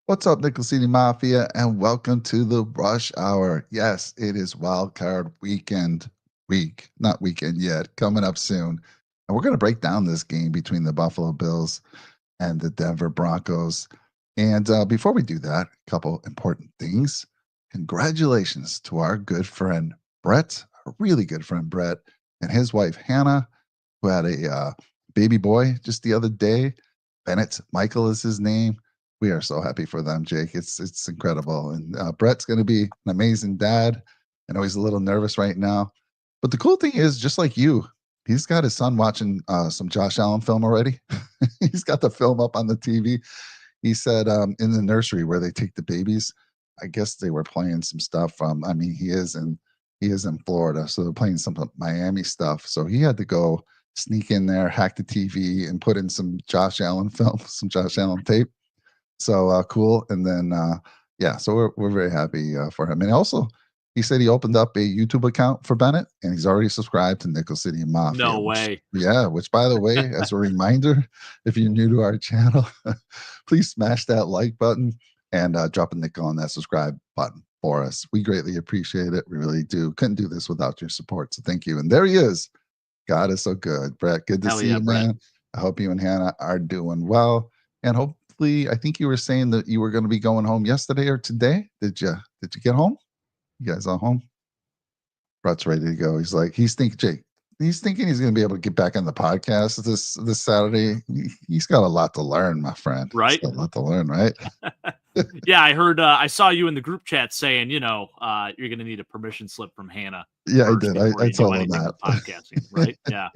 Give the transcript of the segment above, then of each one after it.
What's up, Nickel City Mafia, and welcome to the Rush Hour. Yes, it is Wildcard Weekend not weekend yet, coming up soon. And we're going to break down this game between the Buffalo Bills and the Denver Broncos. And before we do that, a couple important things. Congratulations to our good friend Brett, a really good friend Brett, and his wife Hannah, who had a baby boy just the other day. Bennett Michael is his name. We are so happy for them, Jake. It's incredible. And Brett's going to be an amazing dad. I know he's a little nervous right now, but the cool thing is, just like you, he's got his son watching some Josh Allen film already. He's got the film up on the TV. He said in the nursery where they take the babies, I guess they were playing some stuff. I mean, he is in Florida, so they're playing some Miami stuff. So he had to go sneak in there, hack the TV, and put in some Josh Allen film, some Josh Allen tape. So cool. And then yeah, so we're very happy for him. And also, he said he opened up a YouTube account for Bennett, and he's already subscribed to Nickel City Mafia. No Which, way. yeah, which by the way, as a reminder, if you're new to our channel, please smash that like button and drop a nickel on that subscribe button for us. We greatly appreciate it. We really do. Couldn't do this without your support. So thank you. And there he is. God is so good. Brett, good to Hell see yeah, you, Brett. man. I hope you and Hannah are doing well. And hopefully, I think you were saying that you were going to be going home yesterday or today. Did you get home? You guys all home? Brett's ready to go. He's thinking, Jake, he's thinking he's going to be able to get back on the podcast this Saturday. He's got a lot to learn, my friend. He's Right? got a lot to learn, right? Yeah, I heard. I saw you in the group chat saying, you're going to need a permission slip from Hannah Yeah, I first did. before I you do told him anything that. with podcasting, right? Yeah.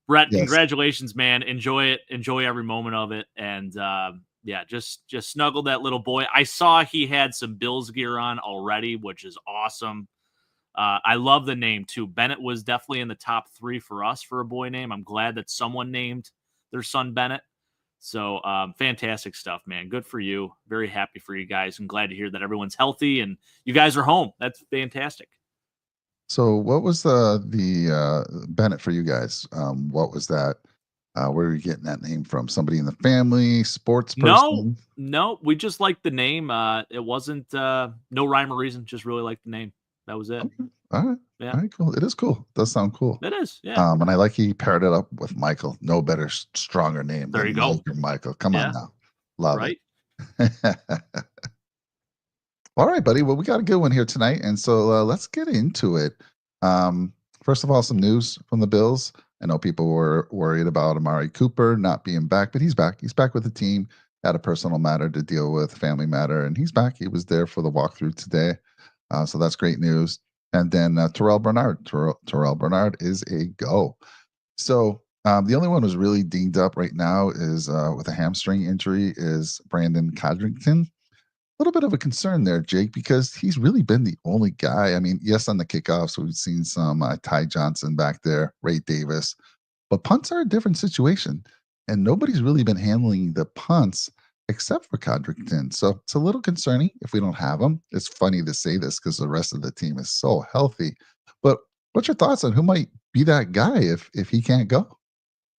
Brett, Yes. congratulations, man. Enjoy it. Enjoy every moment of it. And yeah, just snuggle that little boy. I saw he had some Bills gear on already, which is awesome. I love the name too. Bennett was definitely in the top 3 for us for a boy name. I'm glad that someone named their son Bennett. So fantastic stuff, man. Good for you. Very happy for you guys. I'm glad to hear that everyone's healthy and you guys are home. That's fantastic. So what was the Bennett for you guys? What was that? Where are you getting that name from? Somebody in the family, sports person? No, we just liked the name. It wasn't no rhyme or reason. Just really liked the name. That was it. Okay. All right. Yeah, All right, cool. It is cool. It does sound cool. it is. Yeah. And I like he paired it up with Michael. No better, stronger name There than you go. Mike or Michael. Come on Yeah. now. Love Right. it. All right, buddy. Well, we got a good one here tonight. And so let's get into it. First of all, some news from the Bills. I know people were worried about Amari Cooper not being back, but he's back. He's back with the team. Had a personal matter to deal with, family matter, and he's back. He was there for the walkthrough today. So that's great news. And then Terrell Bernard. Terrell Bernard is a go. So the only one who's really dinged up right now is with a hamstring injury is Brandon Codrington. A little bit of a concern there, Jake, because he's really been the only guy. I mean, yes, on the kickoffs, we've seen some Ty Johnson back there, Ray Davis, but punts are a different situation. And nobody's really been handling the punts except for Codrington. So it's a little concerning if we don't have him. It's funny to say this because the rest of the team is so healthy. But what's your thoughts on who might be that guy if he can't go?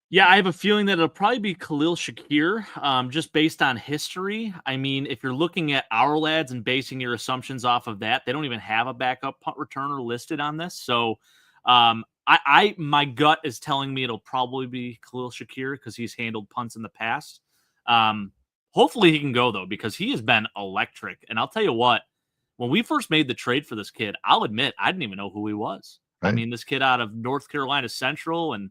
Yeah, I have a feeling that it'll probably be Khalil Shakir, just based on history. I mean, if you're looking at our lads and basing your assumptions off of that, they don't even have a backup punt returner listed on this. So, my gut is telling me it'll probably be Khalil Shakir because he's handled punts in the past. Hopefully he can go though because he has been electric. And I'll tell you what, when we first made the trade for this kid, I'll admit I didn't even know who he was. I Right? mean, this kid out of North Carolina Central and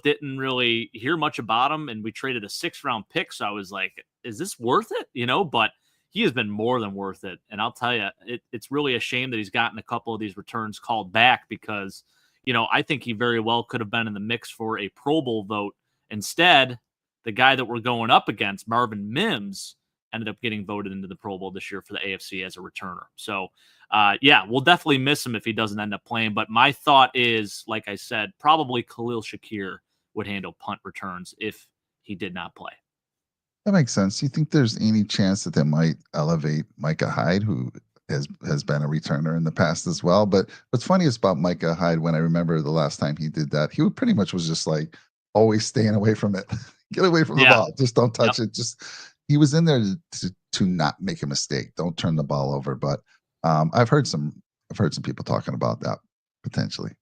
didn't really hear much about him. And we traded a 6th-round pick. So I was like, is this worth it? But he has been more than worth it. And I'll tell you, it's really a shame that he's gotten a couple of these returns called back because, I think he very well could have been in the mix for a Pro Bowl vote. Instead, the guy that we're going up against, Marvin Mims, ended up getting voted into the Pro Bowl this year for the AFC as a returner. So, yeah, we'll definitely miss him if he doesn't end up playing. But my thought is, like I said, probably Khalil Shakir would handle punt returns if he did not play. That makes sense. You think there's any chance that they might elevate Micah Hyde, who has been a returner in the past as well? But what's funny is about Micah Hyde, when I remember the last time he did that, he pretty much was just like always staying away from it. Get away from the Yeah. ball. Just don't touch it. Just he was in there to not make a mistake. Don't turn the ball over. But I've heard some people talking about that potentially.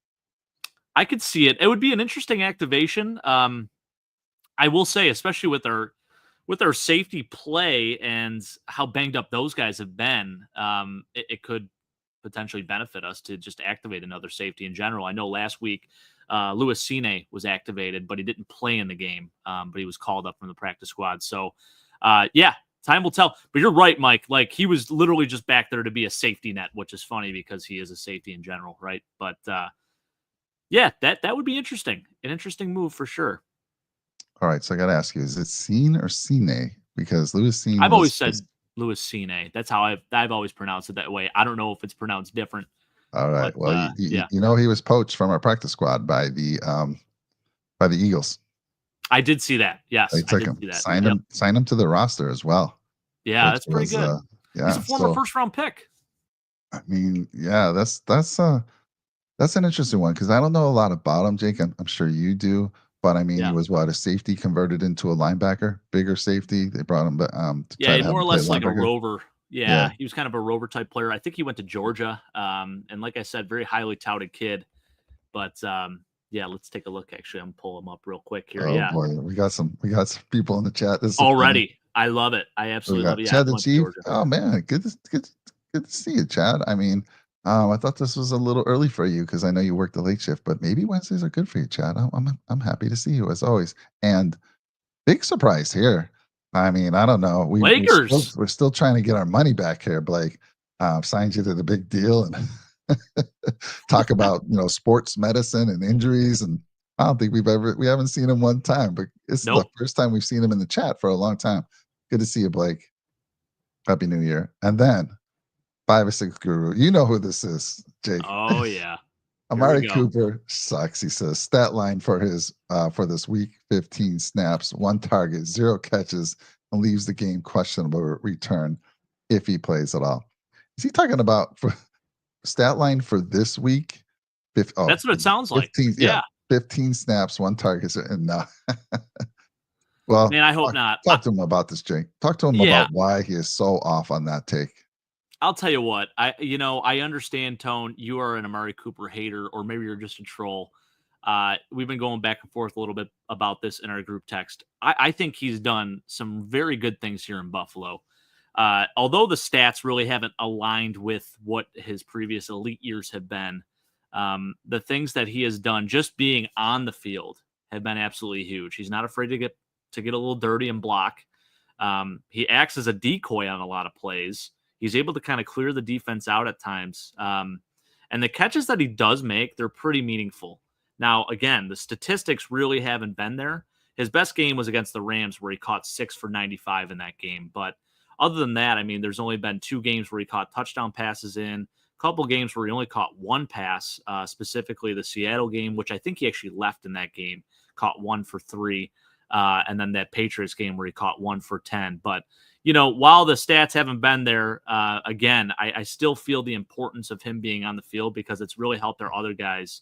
I could see it. It would be an interesting activation. I will say, especially with our safety play and how banged up those guys have been, it could potentially benefit us to just activate another safety in general. I know last week Louis Cine was activated, but he didn't play in the game, but he was called up from the practice squad. So, yeah, time will tell. But you're right, Mike. Like, he was literally just back there to be a safety net, which is funny because he is a safety in general, right? But yeah, that would be interesting. An interesting move for sure. All right, so I got to ask you: is it Scene or Cine? Because Louis Cine I've always was said Louis Cine. That's how I've always pronounced it that way. I don't know if it's pronounced different, all but right. Well, yeah, he was poached from our practice squad by the Eagles. I did see that. They Yes, I took did him, see that. Yep. signed him to the roster as well, Yeah, which that's pretty was good. He's a yeah. former So first round pick. I mean, yeah, that's an interesting one because I don't know a lot about him, Jake. I'm sure you do, but I mean, he Yeah. was what, a safety converted into a linebacker, bigger safety. They brought him to try Yeah, to have more him or play less like a linebacker. rover. Yeah. Yeah, he was kind of a rover type player. I think he went to Georgia. And like I said, very highly touted kid. But yeah, let's take a look. Actually, I'm pulling him up real quick here. Oh Yeah. boy, we got some people in the chat. This is funny. Already. I love it. I We absolutely love got it. Yeah, Chad he the went to Chief. Georgia. Oh man, good to see you, Chad. I mean, I thought this was a little early for you because I know you work the late shift, but maybe Wednesdays are good for you, Chad. I'm happy to see you as always. And big surprise here. I mean, I don't know. Lakers. We're still trying to get our money back here, Blake. Signed you to the big deal and talk about sports medicine and injuries, and I don't think we haven't seen him one time, but this is the Nope. first time we've seen him in the chat for a long time. Good to see you, Blake. Happy New Year. And then 5 or 6 Guru. You know who this is, Jake. Oh yeah. Here we Amari go. Cooper sucks. He says stat line for his for this week: 15 snaps, 1 target, 0 catches, and leaves the game questionable return if he plays at all. Is he talking about for stat line for this week? That's what it sounds like. 15, yeah, Yeah. 15 snaps, 1 target, and well, Man, I hope not. talk to him about this, Jake. Talk to him Yeah. about why he is so off on that take. I'll tell you what. I understand, Tone. You are an Amari Cooper hater, or maybe you're just a troll. We've been going back and forth a little bit about this in our group text. I think he's done some very good things here in Buffalo. Although the stats really haven't aligned with what his previous elite years have been, the things that he has done just being on the field have been absolutely huge. He's not afraid to get a little dirty and block. He acts as a decoy on a lot of plays. He's able to kind of clear the defense out at times. And the catches that he does make, they're pretty meaningful. Now, again, the statistics really haven't been there. His best game was against the Rams, where he caught 6 for 95 in that game. But other than that, I mean, there's only been 2 games where he caught touchdown passes in, a couple games where he only caught 1 pass, specifically the Seattle game, which I think he actually left in that game, caught 1 for 3. And then that Patriots game where he caught 1 for 10. But while the stats haven't been there, again, I still feel the importance of him being on the field because it's really helped our other guys,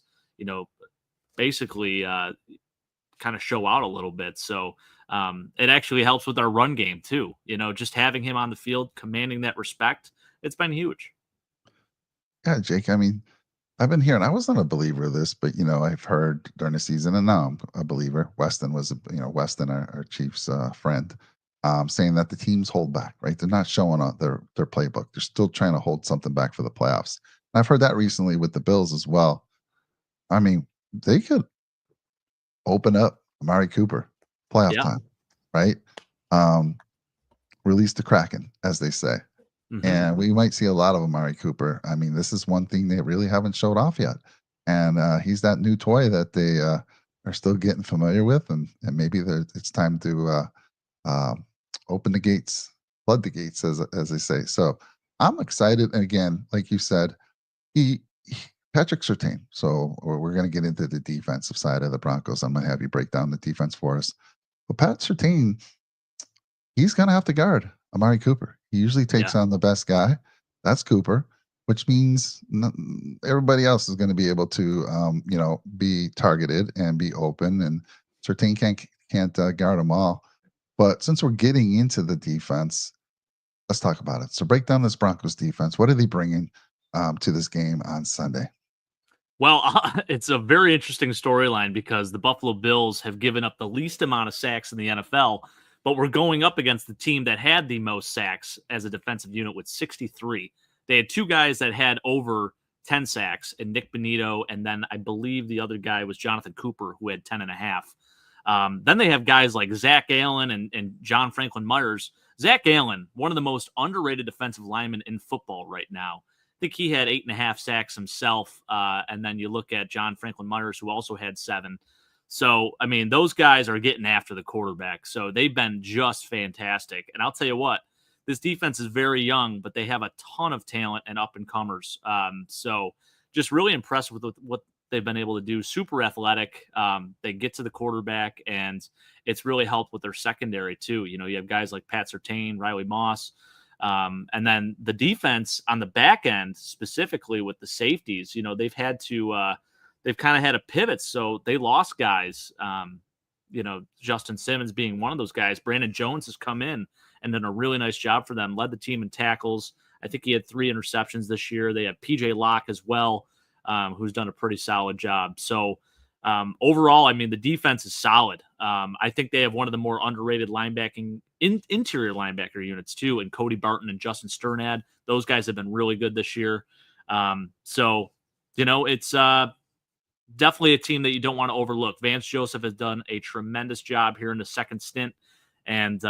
basically kind of show out a little bit. So it actually helps with our run game too. Just having him on the field, commanding that respect, it's been huge. Yeah, Jake. I mean, I've been hearing. I wasn't a believer of this, but I've heard during the season, and now I'm a believer. Weston was, Weston, our Chiefs friend, saying that the teams hold back. Right, they're not showing on their playbook. They're still trying to hold something back for the playoffs. And I've heard that recently with the Bills as well. I mean, they could open up Amari Cooper playoff Yeah. time, right? Release the Kraken, as they say. Mm-hmm. And we might see a lot of Amari Cooper. I mean, this is one thing they really haven't showed off yet. And he's that new toy that they are still getting familiar with. And maybe it's time to open the gates, flood the gates, as they say. So I'm excited. And again, like you said, Patrick Surtain. So we're going to get into the defensive side of the Broncos. I'm going to have you break down the defense for us. But Pat Surtain, he's going to have to guard Amari Cooper. He usually takes on the best guy. That's Cooper, which means everybody else is going to be able to, be targeted and be open. And Surtain can't guard them all. But since we're getting into the defense, let's talk about it. So break down this Broncos defense. What are they bringing to this game on Sunday? Well, it's a very interesting storyline because the Buffalo Bills have given up the least amount of sacks in the NFL, but we're going up against the team that had the most sacks as a defensive unit with 63. They had two guys that had over 10 sacks, and Nick Bonito, and then I believe the other guy was Jonathan Cooper, who had 10 and a half. Then they have guys like Zach Allen and John Franklin Myers. Zach Allen, one of the most underrated defensive linemen in football right now. I think he had 8.5 sacks himself. And then you look at John Franklin Myers, who also had 7. So, I mean, those guys are getting after the quarterback. So they've been just fantastic. And I'll tell you what, this defense is very young, but they have a ton of talent and up and comers. So just really impressed with what they've been able to do. Super athletic. They get to the quarterback, and it's really helped with their secondary too. You know, you have guys like Pat Surtain, Riley Moss, and then the defense on the back end, specifically with the safeties. You know, they've had to they've kind of had a pivot, so they lost guys. You know, Justin Simmons being one of those guys. Brandon Jones has come in and done a really nice job for them. Led the team in tackles. I think he had 3 interceptions this year. They have PJ Locke as well, who's done a pretty solid job. So overall, I mean, the defense is solid. I think they have one of the more underrated interior linebacker units too, and Cody Barton and Justin Sternad. Those guys have been really good this year. So, you know, it's definitely a team that you don't want to overlook. Vance Joseph has done a tremendous job here in the second stint. And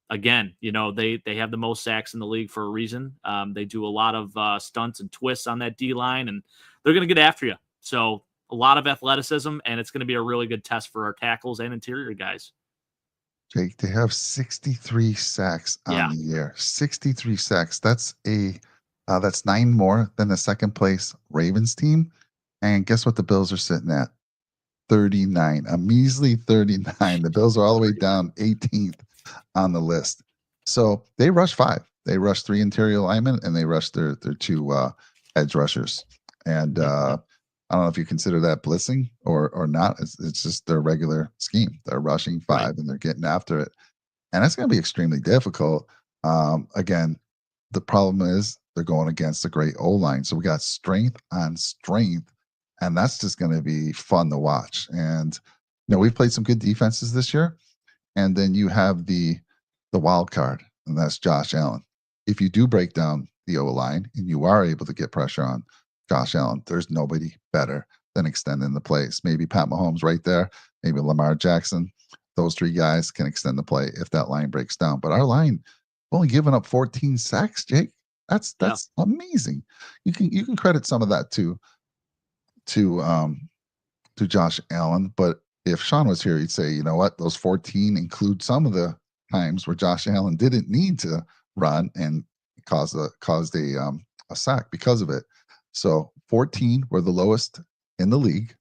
again, you know, they have the most sacks in the league for a reason. They do a lot of stunts and twists on that D-line, and they're going to get after you. So a lot of athleticism, and it's going to be a really good test for our tackles and interior guys. Jake, they have 63 sacks on Yeah. the year. 63 sacks. That's 9 more than the second place Ravens team. And guess what the Bills are sitting at? 39. A measly 39. The Bills are all the way down 18th on the list. So they rushed 5. They rushed 3 interior linemen, and they rushed their 2 edge rushers. And I don't know if you consider that blitzing or not. It's just their regular scheme. They're rushing 5 Right. and they're getting after it. And that's going to be extremely difficult. Again, the problem is they're going against a great O-line. So we got strength on strength, and that's just going to be fun to watch. And, you know, we've played some good defenses this year. And then you have the wild card, and that's Josh Allen. If you do break down the O-line and you are able to get pressure on Josh Allen, there's nobody better than extending the plays. Maybe Pat Mahomes right there, maybe Lamar Jackson. Those 3 guys can extend the play if that line breaks down. But our line only giving up 14 sacks, Jake. That's amazing. You can credit some of that to Josh Allen, but if Sean was here, he'd say, you know what, those 14 include some of the times where Josh Allen didn't need to run and caused a sack because of it. So 14 were the lowest in the league.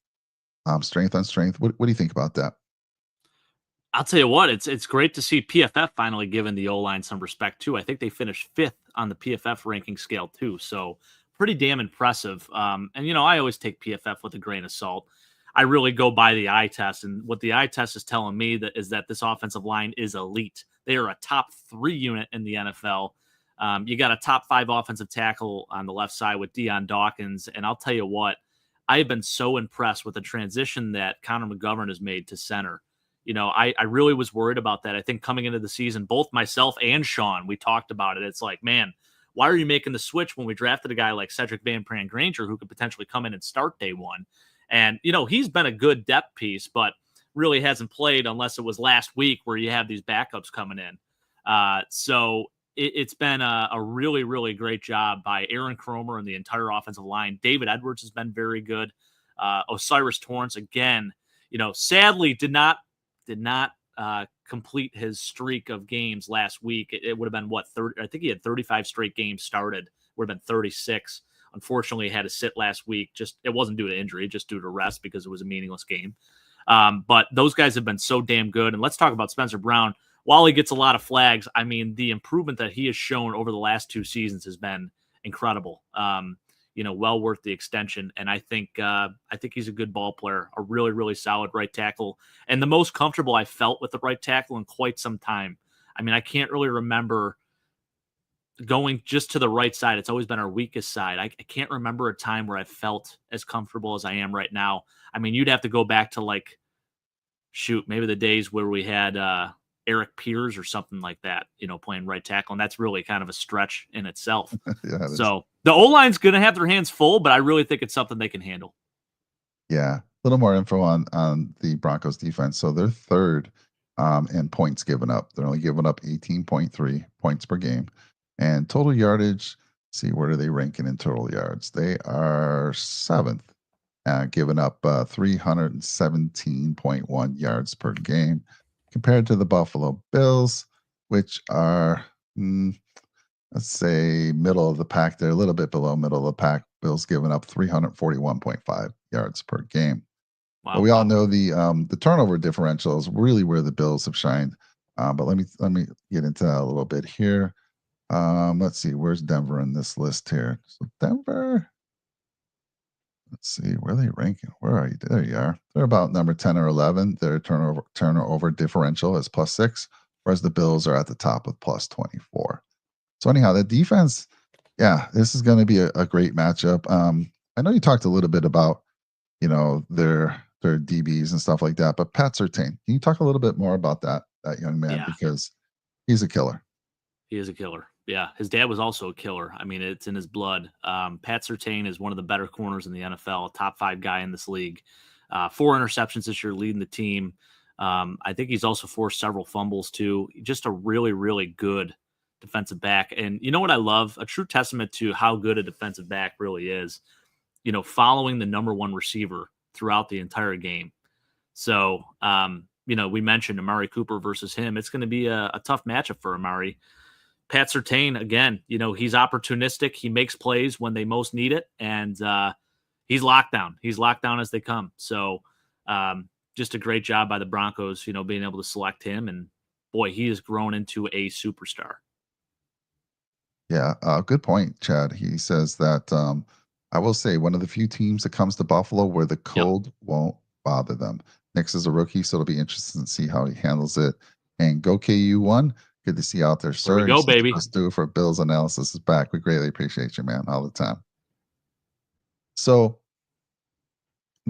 Strength on strength. What do you think about that? I'll tell you what, it's great to see PFF finally giving the O-line some respect too. I think they finished 5th on the PFF ranking scale too. So pretty damn impressive. And you know, I always take PFF with a grain of salt. I really go by the eye test, and what the eye test is telling me is that this offensive line is elite. They are a top 3 unit in the NFL. You got a top 5 offensive tackle on the left side with Deion Dawkins, and I'll tell you what, I have been so impressed with the transition that Connor McGovern has made to center. You know, I really was worried about that. I think coming into the season, both myself and Sean, we talked about it. It's like, man, why are you making the switch when we drafted a guy like Cedric Van Pran Granger who could potentially come in and start day one? And, you know, he's been a good depth piece, but really hasn't played unless it was last week where you have these backups coming in. So it's been a really, really great job by Aaron Cromer and the entire offensive line. David Edwards has been very good. Osiris Torrance, again, you know, sadly did not complete his streak of games last week. It would have been 30? I think he had 35 straight games started. Would have been 36. Unfortunately, he had to sit last week. Just it wasn't due to injury, just due to rest because it was a meaningless game. But those guys have been so damn good. And let's talk about Spencer Brown. While he gets a lot of flags, I mean, the improvement that he has shown over the last 2 seasons has been incredible. well worth the extension. And I think he's a good ball player, a really, really solid right tackle, and the most comfortable I felt with the right tackle in quite some time. I mean, I can't really remember going just to the right side. It's always been our weakest side. I can't remember a time where I felt as comfortable as I am right now. I mean, you'd have to go back to like, shoot, maybe the days where we had Eric Piers or something like that, playing right tackle. And that's really kind of a stretch in itself. Yeah, it is. So the O-line's going to have their hands full, but I really think it's something they can handle. Yeah. A little more info on the Broncos defense. So they're third in points given up. They're only giving up 18.3 points per game. And total yardage, see, where are they ranking in total yards? They are seventh, giving up 317.1 yards per game compared to the Buffalo Bills, which are, let's say, middle of the pack. They're a little bit below middle of the pack. Bills giving up 341.5 yards per game. Wow. But we all know the turnover differential is really where the Bills have shined. But let me get into that a little bit here. Let's see, where's Denver in this list here? So Denver, let's see, where are they ranking? Where are you? There you are. They're about number 10 or 11. Their turnover differential is +6, whereas the Bills are at the top with +24. So anyhow, the defense, yeah, this is going to be a great matchup. I know you talked a little bit about, their DBs and stuff like that, but Pat Surtain, can you talk a little bit more about that young man? Yeah. Because he's a killer. He is a killer. Yeah, his dad was also a killer. I mean, it's in his blood. Pat Surtain is one of the better corners in the NFL, top 5 guy in this league. 4 interceptions this year, leading the team. I think he's also forced several fumbles too. Just a really, really good defensive back. And you know what I love? A true testament to how good a defensive back really is, following the number 1 receiver throughout the entire game. So, we mentioned Amari Cooper versus him. It's going to be a tough matchup for Amari. Pat Surtain, again, he's opportunistic. He makes plays when they most need it, and he's locked down. He's locked down as they come. So just a great job by the Broncos, being able to select him. And, boy, he has grown into a superstar. Yeah, good point, Chad. He says that I will say one of the few teams that comes to Buffalo where the cold won't bother them. Nix is a rookie, so it'll be interesting to see how he handles it. And go KU1. Good to see you out there, sir. There we go, baby. Let's do it for Bills Analysis is back. We greatly appreciate you, man, all the time. So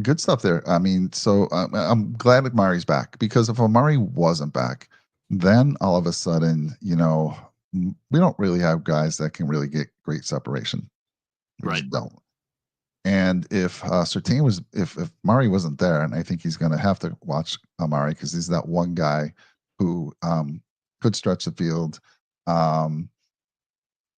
good stuff there. I mean, so I'm glad Amari's back, because if Amari wasn't back, then all of a sudden, we don't really have guys that can really get great separation. We just don't. And if Surtain was, if Amari wasn't there, and I think he's going to have to watch Amari because he's that one guy who could stretch the field.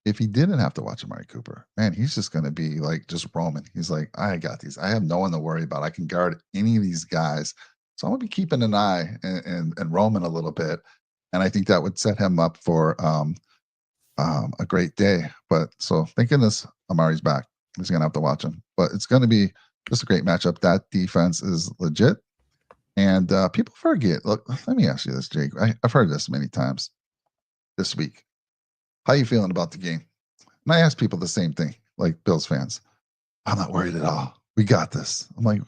If he didn't have to watch Amari Cooper, man, he's just going to be like just roaming. He's like, I got these. I have no one to worry about. I can guard any of these guys. So I'm going to be keeping an eye and roaming a little bit. And I think that would set him up for a great day. But so thank goodness Amari's back. He's going to have to watch him. But it's going to be just a great matchup. That defense is legit. And people forget. Look, let me ask you this, Jake. I've heard this many times this week. How you feeling about the game? And I ask people the same thing, like Bills fans. I'm not worried at all. We got this. I'm like,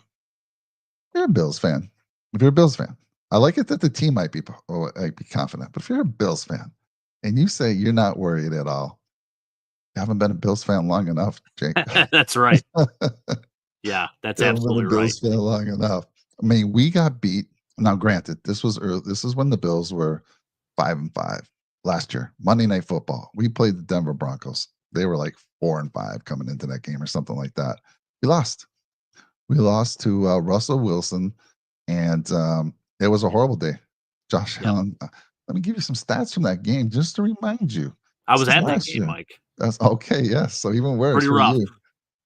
you're a Bills fan. If you're a Bills fan, I like it that the team might be confident. But if you're a Bills fan and you say you're not worried at all, you haven't been a Bills fan long enough, Jake. That's right. Yeah, that's absolutely right. Bills fan long enough. I mean, we got beat. Now, granted, this was early. This is when the Bills were 5-5 last year. Monday Night Football. We played the Denver Broncos. They were like 4-5 coming into that game or something like that. We lost. We lost to Russell Wilson, and it was a horrible day. Josh Allen. Let me give you some stats from that game just to remind you. I was at that game, Mike. That's okay. Yes. So even worse. Pretty rough. You.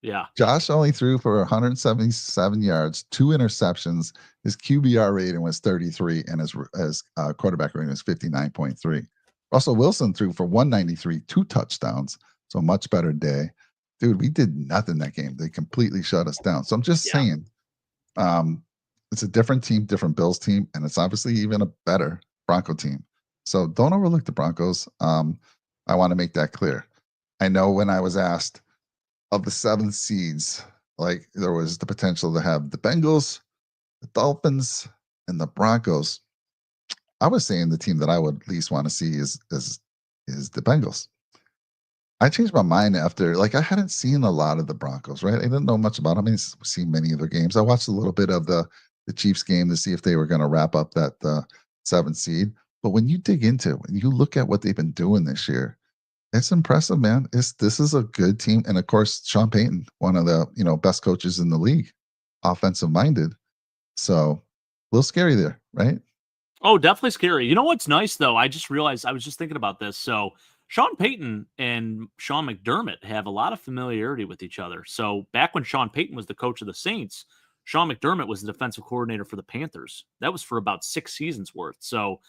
Yeah. Josh only threw for 177 yards, 2 interceptions. His QBR rating was 33, and his quarterback rating was 59.3. Russell Wilson threw for 193, 2 touchdowns. So much better day. Dude, we did nothing that game. They completely shut us down. So I'm just saying, it's a different team, different Bills team, and it's obviously even a better Bronco team. So don't overlook the Broncos. I want to make that clear. I know when I was asked, of the 7 seeds, like there was the potential to have the Bengals, the Dolphins, and the Broncos. I was saying the team that I would least want to see is the Bengals. I changed my mind after, like, I hadn't seen a lot of the Broncos, right? I didn't know much about them. I mean, seen many of their games. I watched a little bit of the Chiefs game to see if they were going to wrap up that 7th seed. But when you dig into it, when you look at what they've been doing this year, it's impressive, man. This is a good team, and of course, Sean Payton, one of the best coaches in the league, offensive minded. So a little scary there, right? Oh, definitely scary. You know what's nice though? I just realized I was just thinking about this. So Sean Payton and Sean McDermott have a lot of familiarity with each other. So back when Sean Payton was the coach of the Saints, Sean McDermott was the defensive coordinator for the Panthers. That was for about 6 seasons worth. So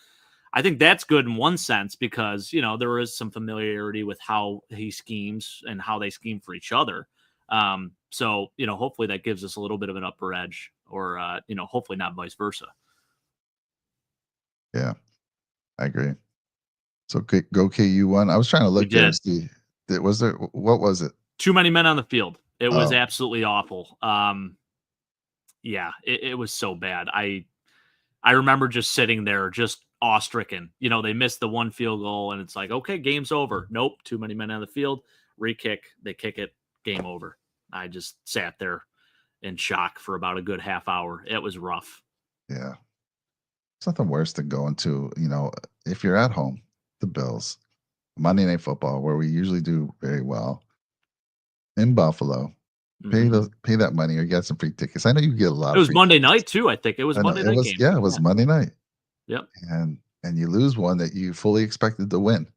I think that's good in one sense because, there is some familiarity with how he schemes and how they scheme for each other. So, hopefully that gives us a little bit of an upper edge or, hopefully not vice versa. Yeah, I agree. So go KU1. I was trying to We look there and did. see. Was there, what was it? Too many men on the field. It was Oh, absolutely awful. Yeah, it was so bad. I remember just sitting there, just awe-stricken. They missed the one field goal, and it's like, okay, game's over. Nope, too many men on the field. Re-kick, they kick it, game over. I just sat there in shock for about a good half hour. It was rough. yeah. It's nothing worse than going to, if you're at home, the Bills, Monday Night Football, where we usually do very well in Buffalo. Mhm. Pay that money or get some free tickets. I know you get a lot It of was free Monday tickets. night too, I think. It was I know Monday night game. it was Yeah. Monday night, Yep. and you lose one that you fully expected to win.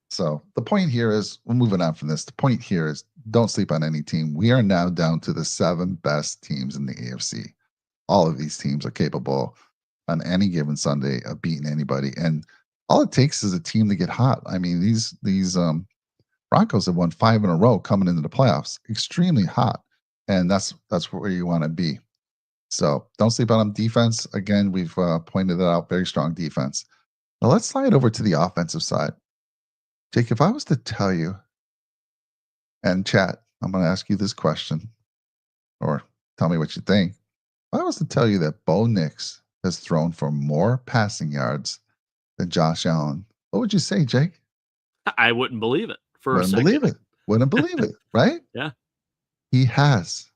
So the point here is, we're moving on from this. The point here is, don't sleep on any team. We are now down to the 7 best teams in the AFC. All of these teams are capable on any given Sunday of beating anybody, and all it takes is a team to get hot. I mean, these Broncos have won 5 in a row coming into the playoffs, extremely hot, and that's where you want to be. So don't sleep on them. Defense, again, we've pointed it out, very strong defense. Now let's slide over to the offensive side. Jake, if I was to tell you, and chat, I'm going to ask you this question, or tell me what you think. If I was to tell you that Bo Nix has thrown for more passing yards than Josh Allen, what would you say, Jake? I wouldn't believe it for a Wouldn't second. believe it. Wouldn't believe it, right? Yeah. He has.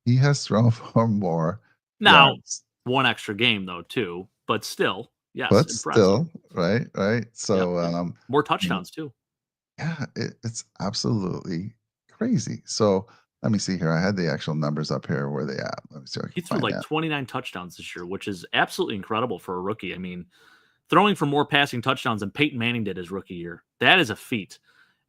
He has thrown for more Now, yards, one extra game though too, but still, yes, but impressive. still, right, right. Yep, So, yep. More I mean, touchdowns too. yeah, it's absolutely crazy. So let me see here. I had the actual numbers up here. Where they at? Let me see if I He can threw find like that. 29 touchdowns this year, which is absolutely incredible for a rookie. I mean, throwing for more passing touchdowns than Peyton Manning did his rookie year. That is a feat.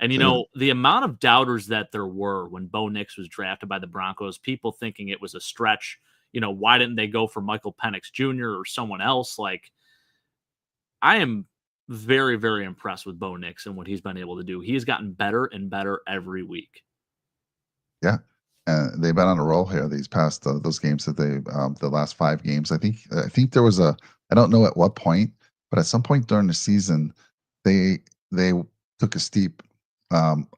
And Dude, the amount of doubters that there were when Bo Nix was drafted by the Broncos, people thinking it was a stretch. Why didn't they go for Michael Penix Jr. or someone else? Like, I am very, very impressed with Bo Nix and what he's been able to do. He has gotten better and better every week. yeah. They've been on a roll here these past those games that they the last 5 games. I think there was a, I don't know at what point, but at some point during the season, they took a steep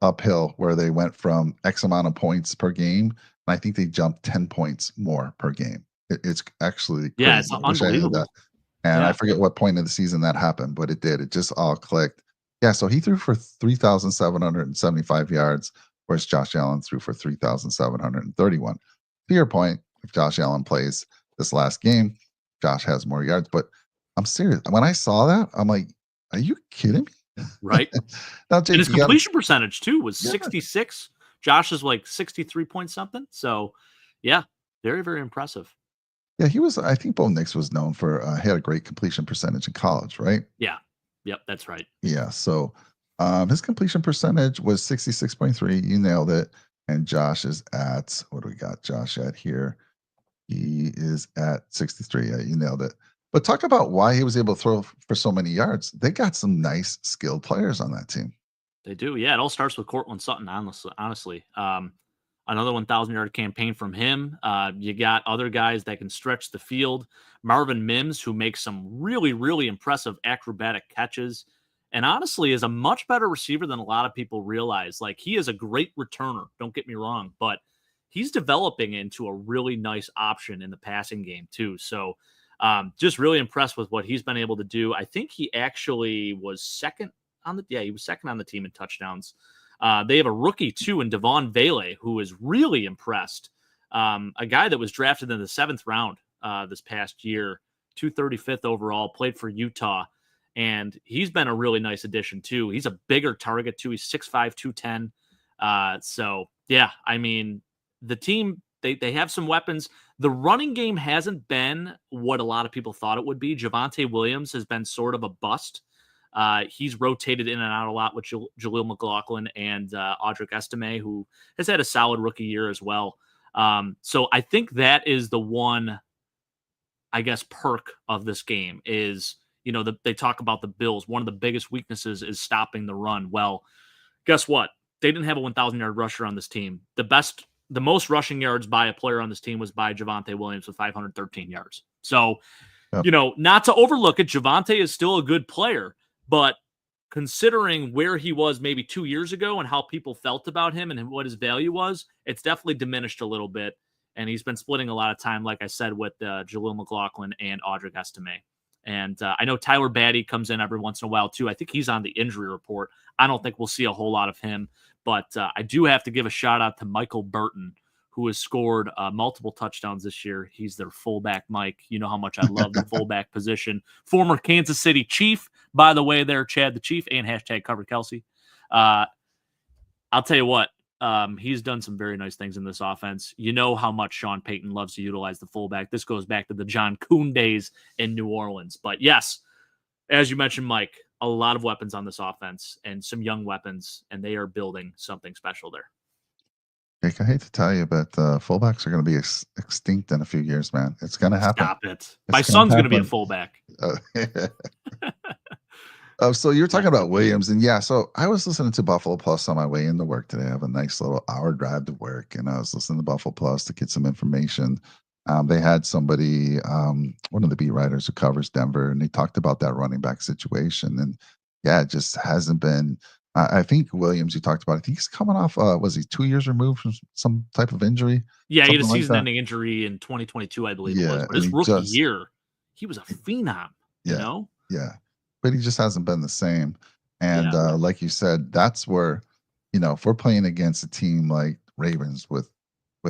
uphill where they went from X amount of points per game, and I think they jumped 10 points more per game. It's actually Yeah, it's crazy. I wish I had that, unbelievable. and I Yeah. forget what point of the season that happened, but it did. It just all clicked. Yeah, so he threw for 3,775 yards, whereas Josh Allen threw for 3,731. To your point, if Josh Allen plays this last game, Josh has more yards. But I'm serious. When I saw that, I'm like, are you kidding me? Right. Now, And Jake, his you got to, completion percentage too was yeah, 66. Josh is like 63 point something. So, yeah, very, very impressive. yeah, he was, I think Bo Nix was known for, he had a great completion percentage in college, right? Yeah. Yep, that's right. Yeah. So his completion percentage was 66.3. You nailed it. And Josh is at, what do we got Josh at here? He is at 63. Yeah, you nailed it. But talk about why he was able to throw for so many yards. They got some nice skilled players on that team. They do. Yeah, it all starts with Cortland Sutton, honestly. Another 1,000-yard campaign from him. You got other guys that can stretch the field. Marvin Mims, who makes some really, really impressive acrobatic catches. and honestly is a much better receiver than a lot of people realize. Like, he is a great returner, don't get me wrong, but he's developing into a really nice option in the passing game too. So just really impressed with what he's been able to do. I think he actually was second on he was second on the team in touchdowns. They have a rookie too in Devon Vele, who is really impressed. A guy that was drafted in the 7th round this past year, 235th overall, played for Utah. And he's been a really nice addition too. He's a bigger target too. He's 6'5", 210. So yeah, I mean, the team, they have some weapons. The running game hasn't been what a lot of people thought it would be. Javonte Williams has been sort of a bust. He's rotated in and out a lot with Jaleel McLaughlin and Audric Estime, who has had a solid rookie year as well. So I think that is the one, I guess, perk of this game is, they talk about the Bills. One of the biggest weaknesses is stopping the run. Well, guess what? They didn't have a 1,000-yard rusher on this team. The most rushing yards by a player on this team was by Javonte Williams with 513 yards. So, Yep. Not to overlook it, Javonte is still a good player, but considering where he was maybe 2 years ago and how people felt about him and what his value was, it's definitely diminished a little bit. And he's been splitting a lot of time, like I said, with Jaleel McLaughlin and Audric Estime. And I know Tyler Batty comes in every once in a while, too. I think he's on the injury report. I don't think we'll see a whole lot of him. But I do have to give a shout-out to Michael Burton, who has scored multiple touchdowns this year. He's their fullback, Mike. You know how much I love the fullback position. Former Kansas City Chief, by the way, there, Chad the Chief, and hashtag Cover Kelsey. I'll tell you what, he's done some very nice things in this offense. You know how much Sean Payton loves to utilize the fullback. This goes back to the John Kuhn days in New Orleans. But yes, as you mentioned, Mike, a lot of weapons on this offense and some young weapons, and they are building something special there. Jake, I hate to tell you, but fullbacks are going to be extinct in a few years, man. It's going to happen. Stop it. My son's going to be a fullback. So you're talking about Williams, and yeah, so I was listening to Buffalo Plus on my way into work today. I have a nice little hour drive to work, and I was listening to Buffalo Plus to get some information. They had somebody, one of the beat writers who covers Denver, and they talked about that running back situation. And yeah, it just hasn't been. I think Williams, you talked about, I think he's coming off, was he 2 years removed from some type of injury? Yeah, he had a season-ending injury in 2022, I believe it was. But his rookie year, he was a phenom, you know? Yeah. But he just hasn't been the same. And like you said, that's where, if we're playing against a team like Ravens with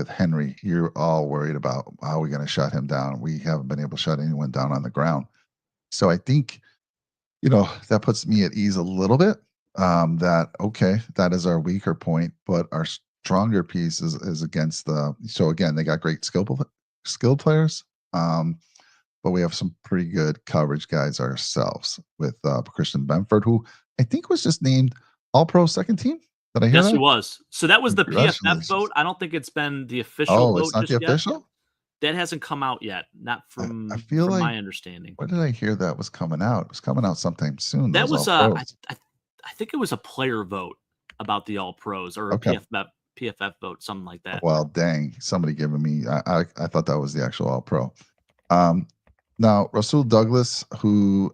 Henry, you're all worried about how we're going to shut him down. We haven't been able to shut anyone down on the ground. So I think, that puts me at ease a little bit. That is our weaker point, but our stronger piece is against so again, they got great skilled players. But we have some pretty good coverage guys ourselves with Christian Benford, who I think was just named All-Pro second team. Did I hear that? Yes, he was. So that was the PFF vote. I don't think it's been the official vote. It's not the official? That hasn't come out yet. Not from, I feel from like, my understanding. When did I hear that was coming out? It was coming out sometime soon. That was I think it was a player vote about the All-Pros or a PFF vote, something like that. Well, dang, somebody giving me. I thought that was the actual All-Pro. Now, Rasul Douglas, who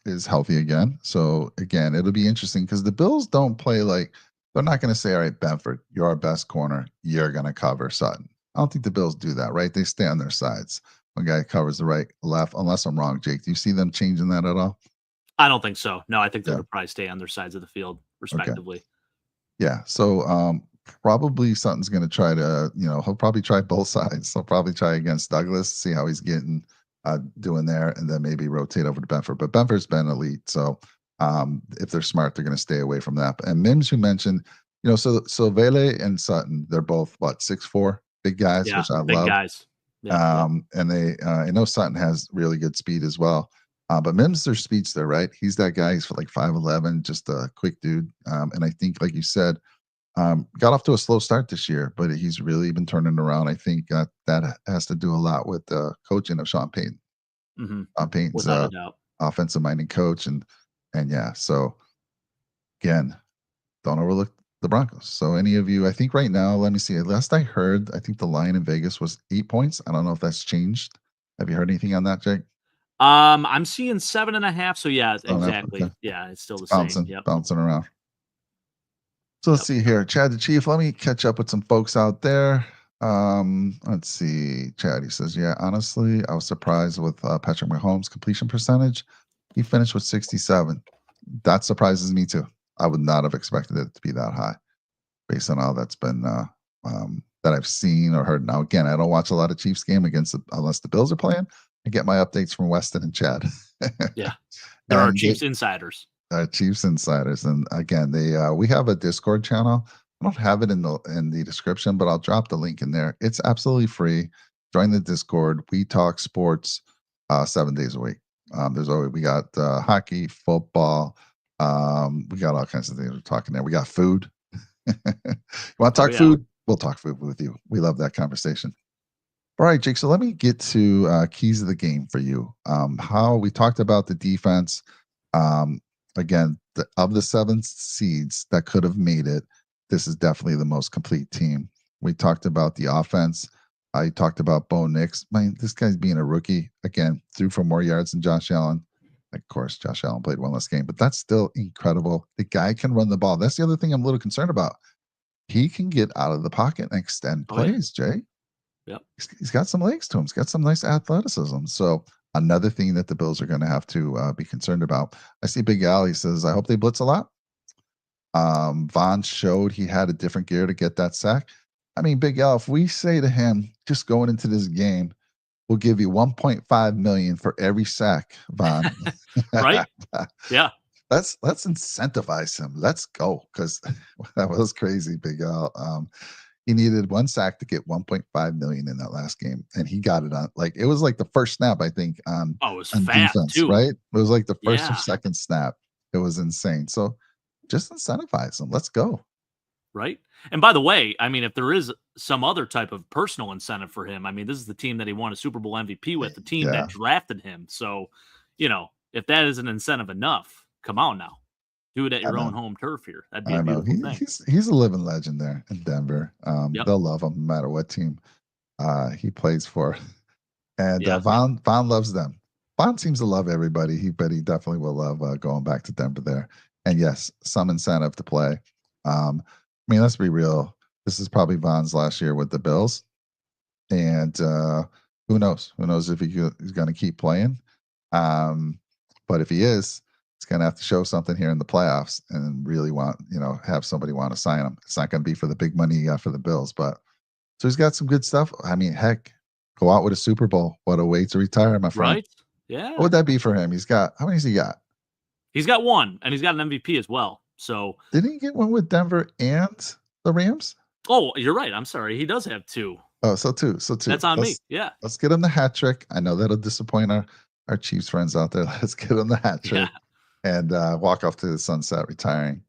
is healthy again. So, again, it'll be interesting because the Bills don't play they're not going to say, all right, Benford, you're our best corner. You're going to cover Sutton. I don't think the Bills do that, right? They stay on their sides. One guy covers the right, left, unless I'm wrong, Jake. Do you see them changing that at all? I don't think so. No, I think they'll probably stay on their sides of the field, respectively. Okay. Yeah. So, probably Sutton's going to try to, he'll probably try both sides. He'll probably try against Douglas, see how he's getting doing there, and then maybe rotate over to Benford. But Benford's been elite, so if they're smart, they're going to stay away from that. And Mims, who mentioned, so Vele and Sutton, they're both 6'4", big guys, which I big love. Guys. Yeah. And they, I know Sutton has really good speed as well. But Mims, their speedster, right? He's that guy. He's 5'11", just a quick dude. And I think, like you said, got off to a slow start this year, but he's really been turning around. I think that has to do a lot with the coaching of Sean Payton. Mm-hmm. Sean Payton's offensive-minded coach, and yeah. So again, don't overlook the Broncos. So any of you, I think right now, let me see. Last I heard, I think the line in Vegas was 8 points. I don't know if that's changed. Have you heard anything on that, Jake? I'm seeing 7.5. So yeah, Oh, no, okay. exactly. Yeah, it's still It's the same. bouncing, Yep. bouncing around. So let's Yep. see here. Chad the Chief, let me catch up with some folks out there. Let's see. Chad, he says, yeah, honestly, I was surprised with Patrick Mahomes' completion percentage. He finished with 67. That surprises me too. I would not have expected it to be that high based on all that's been that I've seen or heard. Now, again, I don't watch a lot of Chiefs game unless the Bills are playing. I get my updates from Weston and Chad. Yeah. There are and Chiefs insiders. Chiefs insiders, and again, they we have a Discord channel. I don't have it in the description, but I'll drop the link in there. It's absolutely free. Join the Discord. We talk sports 7 days a week. There's always we got hockey, football. We got all kinds of things we're talking there. We got food. You want to Oh talk yeah. food? We'll talk food with you. We love that conversation. All right, Jake. So let me get to keys of the game for you. How we talked about the defense. Um, again, of the 7 seeds that could have made it, this is definitely the most complete team. We talked about the offense. I talked about Bo Nix. Man, this guy's being a rookie again, threw for more yards than Josh Allen. Of course, Josh Allen played one less game, but that's still incredible. The guy can run the ball. That's the other thing I'm a little concerned about. He can get out of the pocket and extend Oh yeah. plays, Jay. Yep. He's got some legs to him. He's got some nice athleticism. So another thing that the Bills are going to have to be concerned about. I see Big Al. He says, "I hope they blitz a lot." Vaughn showed he had a different gear to get that sack. I mean, Big Al, if we say to him, just going into this game, we'll give you 1.5 million for every sack, Vaughn. Right. Yeah. Let's incentivize him. Let's go because that was crazy, Big Al. He needed one sack to get 1.5 million in that last game, and he got it on it was like the first snap I think Oh, it was on fast defense, too. right? It was like the first or Yeah. second snap. It was insane. So just incentivize him. Let's go. Right. And by the way, I mean, if there is some other type of personal incentive for him, I mean, this is the team that he won a Super Bowl MVP with, the team that Yeah, drafted him. So, if that isn't incentive enough, come on now. Do it at I your own know. home turf here. That'd be a I know. beautiful thing. He's a living legend there in Denver. Yep. They'll love him no matter what team he plays for. And Yeah. Von loves them. Von seems to love everybody. But he definitely will love going back to Denver there. And yes, some incentive to play. I mean, let's be real. This is probably Von's last year with the Bills, and who knows? Who knows if he's going to keep playing? Um, but if he is, he's going to have to show something here in the playoffs and really have somebody want to sign him. It's not going to be for the big money for the Bills, but so he's got some good stuff. I mean, heck, go out with a Super Bowl. What a way to retire, my friend. Right. Yeah. What would that be for him? How many's he got? He's got one, and he's got an MVP as well. So, Didn't he get one with Denver and the Rams? oh, you're right. I'm sorry. He does have two. Oh, so two. So two. That's on me. Yeah. Let's get him the hat trick. I know that'll disappoint our Chiefs friends out there. Let's get him the hat Yeah. trick and walk off to the sunset retiring.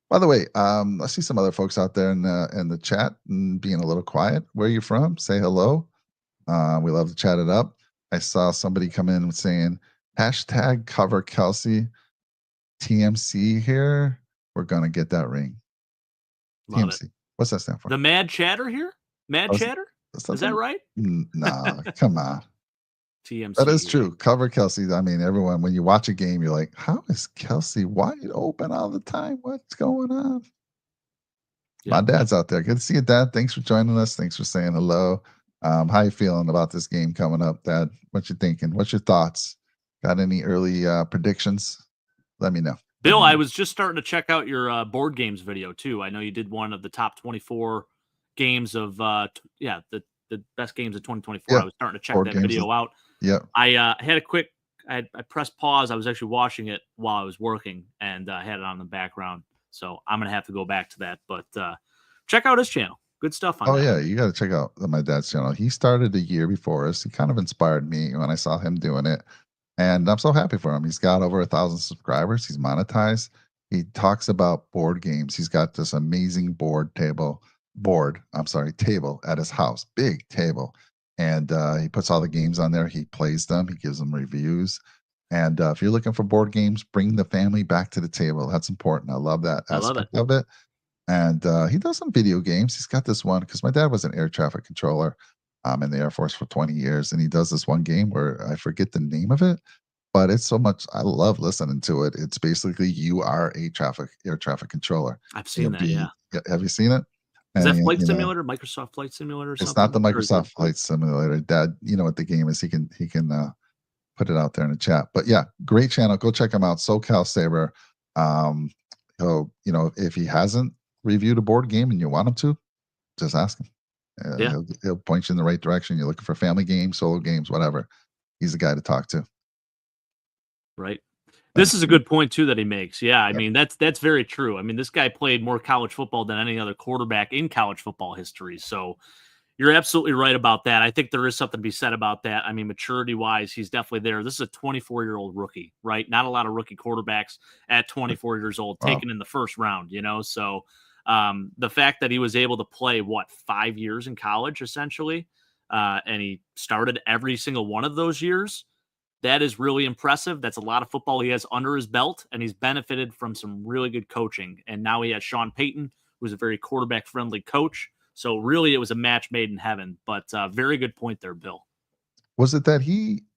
By the way, I see some other folks out there in the chat and being a little quiet. Where are you from? Say hello. We love to chat it up. I saw somebody come in saying hashtag cover Kelsey TMC here. We're gonna get that ring. Love TMC. it. What's that stand for? The Mad Chatter here? Mad Oh, Chatter? Is that right? Nah, come on. TMC. That is here. true. Cover Kelsey. I mean, everyone, when you watch a game, you're like, how is Kelsey wide open all the time? What's going on? My Yep. dad's out there. Good to see you, Dad. Thanks for joining us. Thanks for saying hello. How you feeling about this game coming up, Dad? What you thinking? What's your thoughts? Got any early predictions? Let me know. Bill, I was just starting to check out your board games video too. I know you did one of the top 24 games of the best games of 2024. Yeah, I was starting to check board that games video out. Yeah. I had a quick I pressed pause. I was actually watching it while I was working and had it on in the background. So I'm gonna have to go back to that. But check out his channel. Good stuff on Oh that. yeah, you got to check out my dad's channel. He started a year before us. He kind of inspired me when I saw him doing it, and I'm so happy for him. He's got over 1,000 subscribers. He's monetized. He talks about board games. He's got this amazing table at his house, big table, and he puts all the games on there. He plays them. He gives them reviews. And if you're looking for board games, bring the family back to the table. That's important. I love that I love it. aspect of it. And he does some video games. He's got this one because my dad was an air traffic controller. in the Air Force for 20 years, and he does this one game where I forget the name of it, but it's so much I love listening to it. It's basically you are a traffic air traffic controller. I've You'll seen that. be Yeah. have you seen it? Is that And Flight you know, Simulator, Microsoft Flight Simulator or it's not something? the Or is it? Microsoft Flight Simulator. Dad, you know what the game is. He can put it out there in the chat. But yeah, great channel. Go check him out. SoCal Saber. Um, he'll, if he hasn't reviewed a board game and you want him to, just ask him. Yeah. He'll point you in the right direction. You're looking for family games, solo games, whatever. He's the guy to talk to. Right. This Thanks, is a dude. good point too that he makes. Yeah, I Yep. mean that's very true. I mean, this guy played more college football than any other quarterback in college football history. So you're absolutely right about that. I think there is something to be said about that. I mean, maturity wise, he's definitely there. This is a 24-year-old rookie, right? Not a lot of rookie quarterbacks at 24 years old Wow. taken in the first round, So the fact that he was able to play 5 years in college essentially, and he started every single one of those years, that is really impressive. That's a lot of football he has under his belt, and he's benefited from some really good coaching. And now he has Sean Payton, who's a very quarterback friendly coach. So really, it was a match made in heaven. But very good point there, Bill. Was it that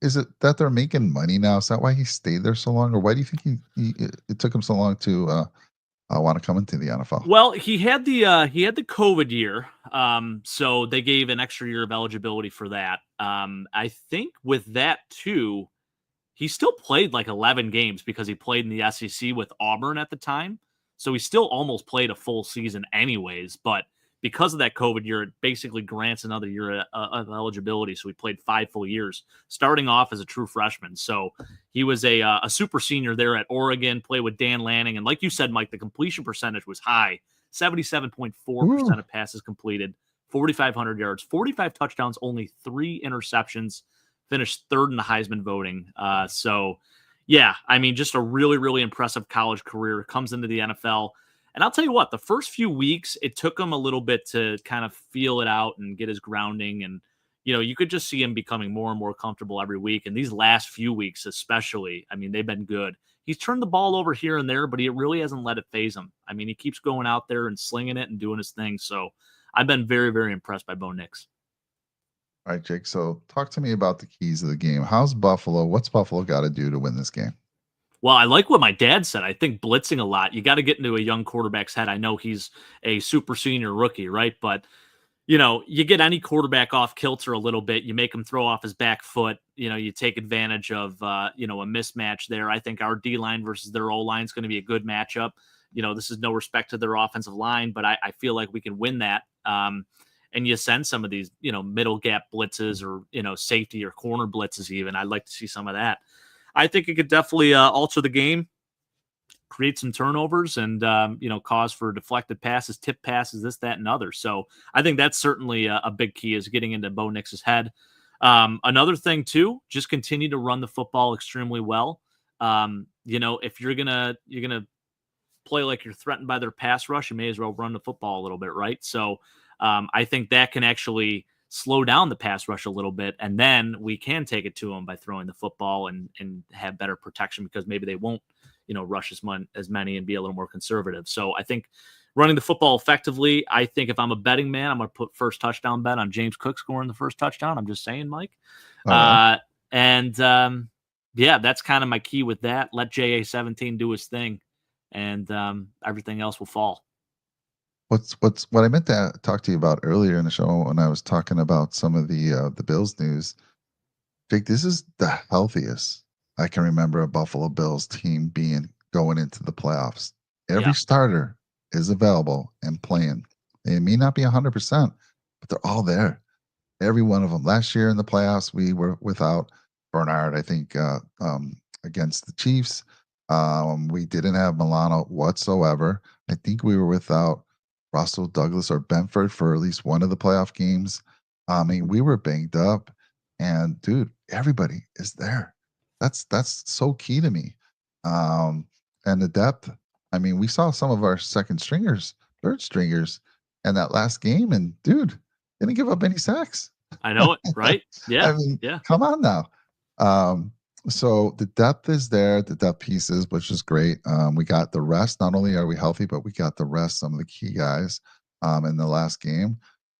is it that they're making money now? Is that why he stayed there so long? Or why do you think it took him so long to want to come into the NFL? Well, he had the COVID year, so they gave an extra year of eligibility for that. I think with that too, he still played like 11 games because he played in the SEC with Auburn at the time. So he still almost played a full season anyways, but because of that COVID year, it basically grants another year of eligibility. So he played 5 full years, starting off as a true freshman. So he was a super senior there at Oregon, played with Dan Lanning. And like you said, Mike, the completion percentage was high, 77.4% Ooh. of passes completed, 4,500 yards, 45 touchdowns, only 3 interceptions, finished third in the Heisman voting. Yeah, I mean, just a really, really impressive college career. Comes into the NFL. And I'll tell you what, the first few weeks, it took him a little bit to kind of feel it out and get his grounding. And, you could just see him becoming more and more comfortable every week. And these last few weeks, especially, I mean, they've been good. He's turned the ball over here and there, but he really hasn't let it phase him. I mean, he keeps going out there and slinging it and doing his thing. So I've been very, very impressed by Bo Nix. All right, Jake. So talk to me about the keys of the game. How's Buffalo? What's Buffalo got to do to win this game? Well, I like what my dad said. I think blitzing a lot. You got to get into a young quarterback's head. I know he's a super senior rookie, right? But you get any quarterback off kilter a little bit. You make him throw off his back foot. You take advantage of a mismatch there. I think our D line versus their O line is going to be a good matchup. This is no respect to their offensive line, but I feel like we can win that. And you send some of these, middle gap blitzes or, safety or corner blitzes even. I'd like to see some of that. I think it could definitely alter the game, create some turnovers, and cause for deflected passes, tip passes, this, that, and others. So I think that's certainly a big key is getting into Bo Nix's head. Another thing too, just continue to run the football extremely well. If you're gonna play like you're threatened by their pass rush, you may as well run the football a little bit, right? So I think that can actually slow down the pass rush a little bit, and then we can take it to them by throwing the football and have better protection because maybe they won't, rush as many and be a little more conservative. So I think running the football effectively, I think if I'm a betting man, I'm going to put first touchdown bet on James Cook scoring the first touchdown. I'm just saying, Mike. Oh, yeah. Yeah, that's kind of my key with that. Let JA-17 do his thing, and everything else will fall. What I meant to talk to you about earlier in the show when I was talking about some of the Bills news, Jake, this is the healthiest I can remember a Buffalo Bills team being going into the playoffs. Yeah. Every starter is available and playing. They may not be 100%, but they're all there. Every one of them. Last year in the playoffs, we were without Bernard, I think, against the Chiefs. We didn't have Milano whatsoever. I think we were without Russell Douglas or Benford for at least one of the playoff games. I mean, we were banged up, and dude, everybody is there. That's so key to me. And the depth. I mean, we saw some of our second stringers, third stringers, in that last game, and dude, didn't give up any sacks. I know it, right? Yeah. I mean, Yeah. come on now. So the depth is there, the depth pieces, which is great. We got the rest. Not only are we healthy, but we got the rest, some of the key guys in the last game.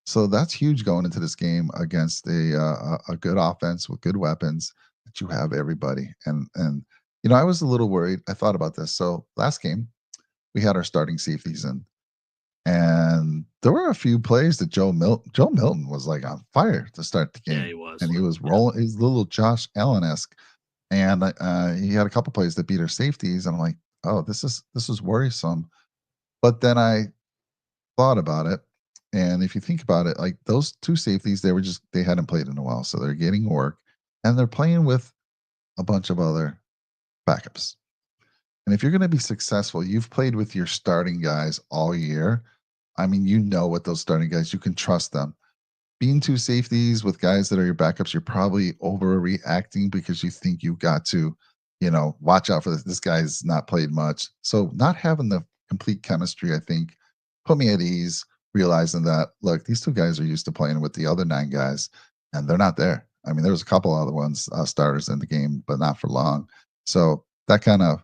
So that's huge going into this game against a good offense with good weapons that you have everybody. And I was a little worried. I thought about this. So last game we had our starting safeties in, and there were a few plays that Joe Milton was like on fire to start the Yeah, game, he was. and he was Yeah. rolling. He's a little Josh Allen esque, and he had a couple plays that beat our safeties, and I'm like, oh, this is worrisome. But then I thought about it, and if you think about it, like those two safeties, they hadn't played in a while, so they're getting work, and they're playing with a bunch of other backups. And if you're going to be successful, you've played with your starting guys all year. I mean, you know what those starting guys, you can trust them. Being two safeties with guys that are your backups, you're probably overreacting because you think you got to, watch out for this. This guy's not played much. So not having the complete chemistry, I think, put me at ease, realizing that, look, these two guys are used to playing with the other nine guys, and they're not there. I mean, there was a couple other ones, starters in the game, but not for long. So that kind of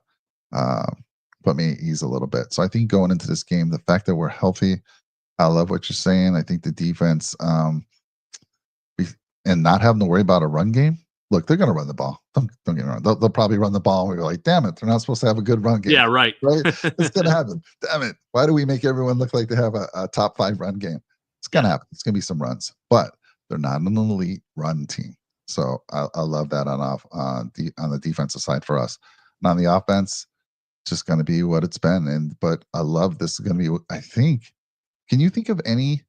uh, put me at ease a little bit. So I think going into this game, the fact that we're healthy, I love what you're saying. I think the defense, be- and not having to worry about a run game. Look, they're going to run the ball. Don't get me wrong. They'll probably run the ball, and we're like, damn it, they're not supposed to have a good run game, Yeah, right. right? It's going to happen. Damn it. Why do we make everyone look like they have a top 5 run game? It's going to Yeah. happen. It's going to be some runs, but they're not an elite run team. So I love that on the defensive side for us. And on the offense, just going to be what it's been. But I love this is going to be. I think. Can you think of any?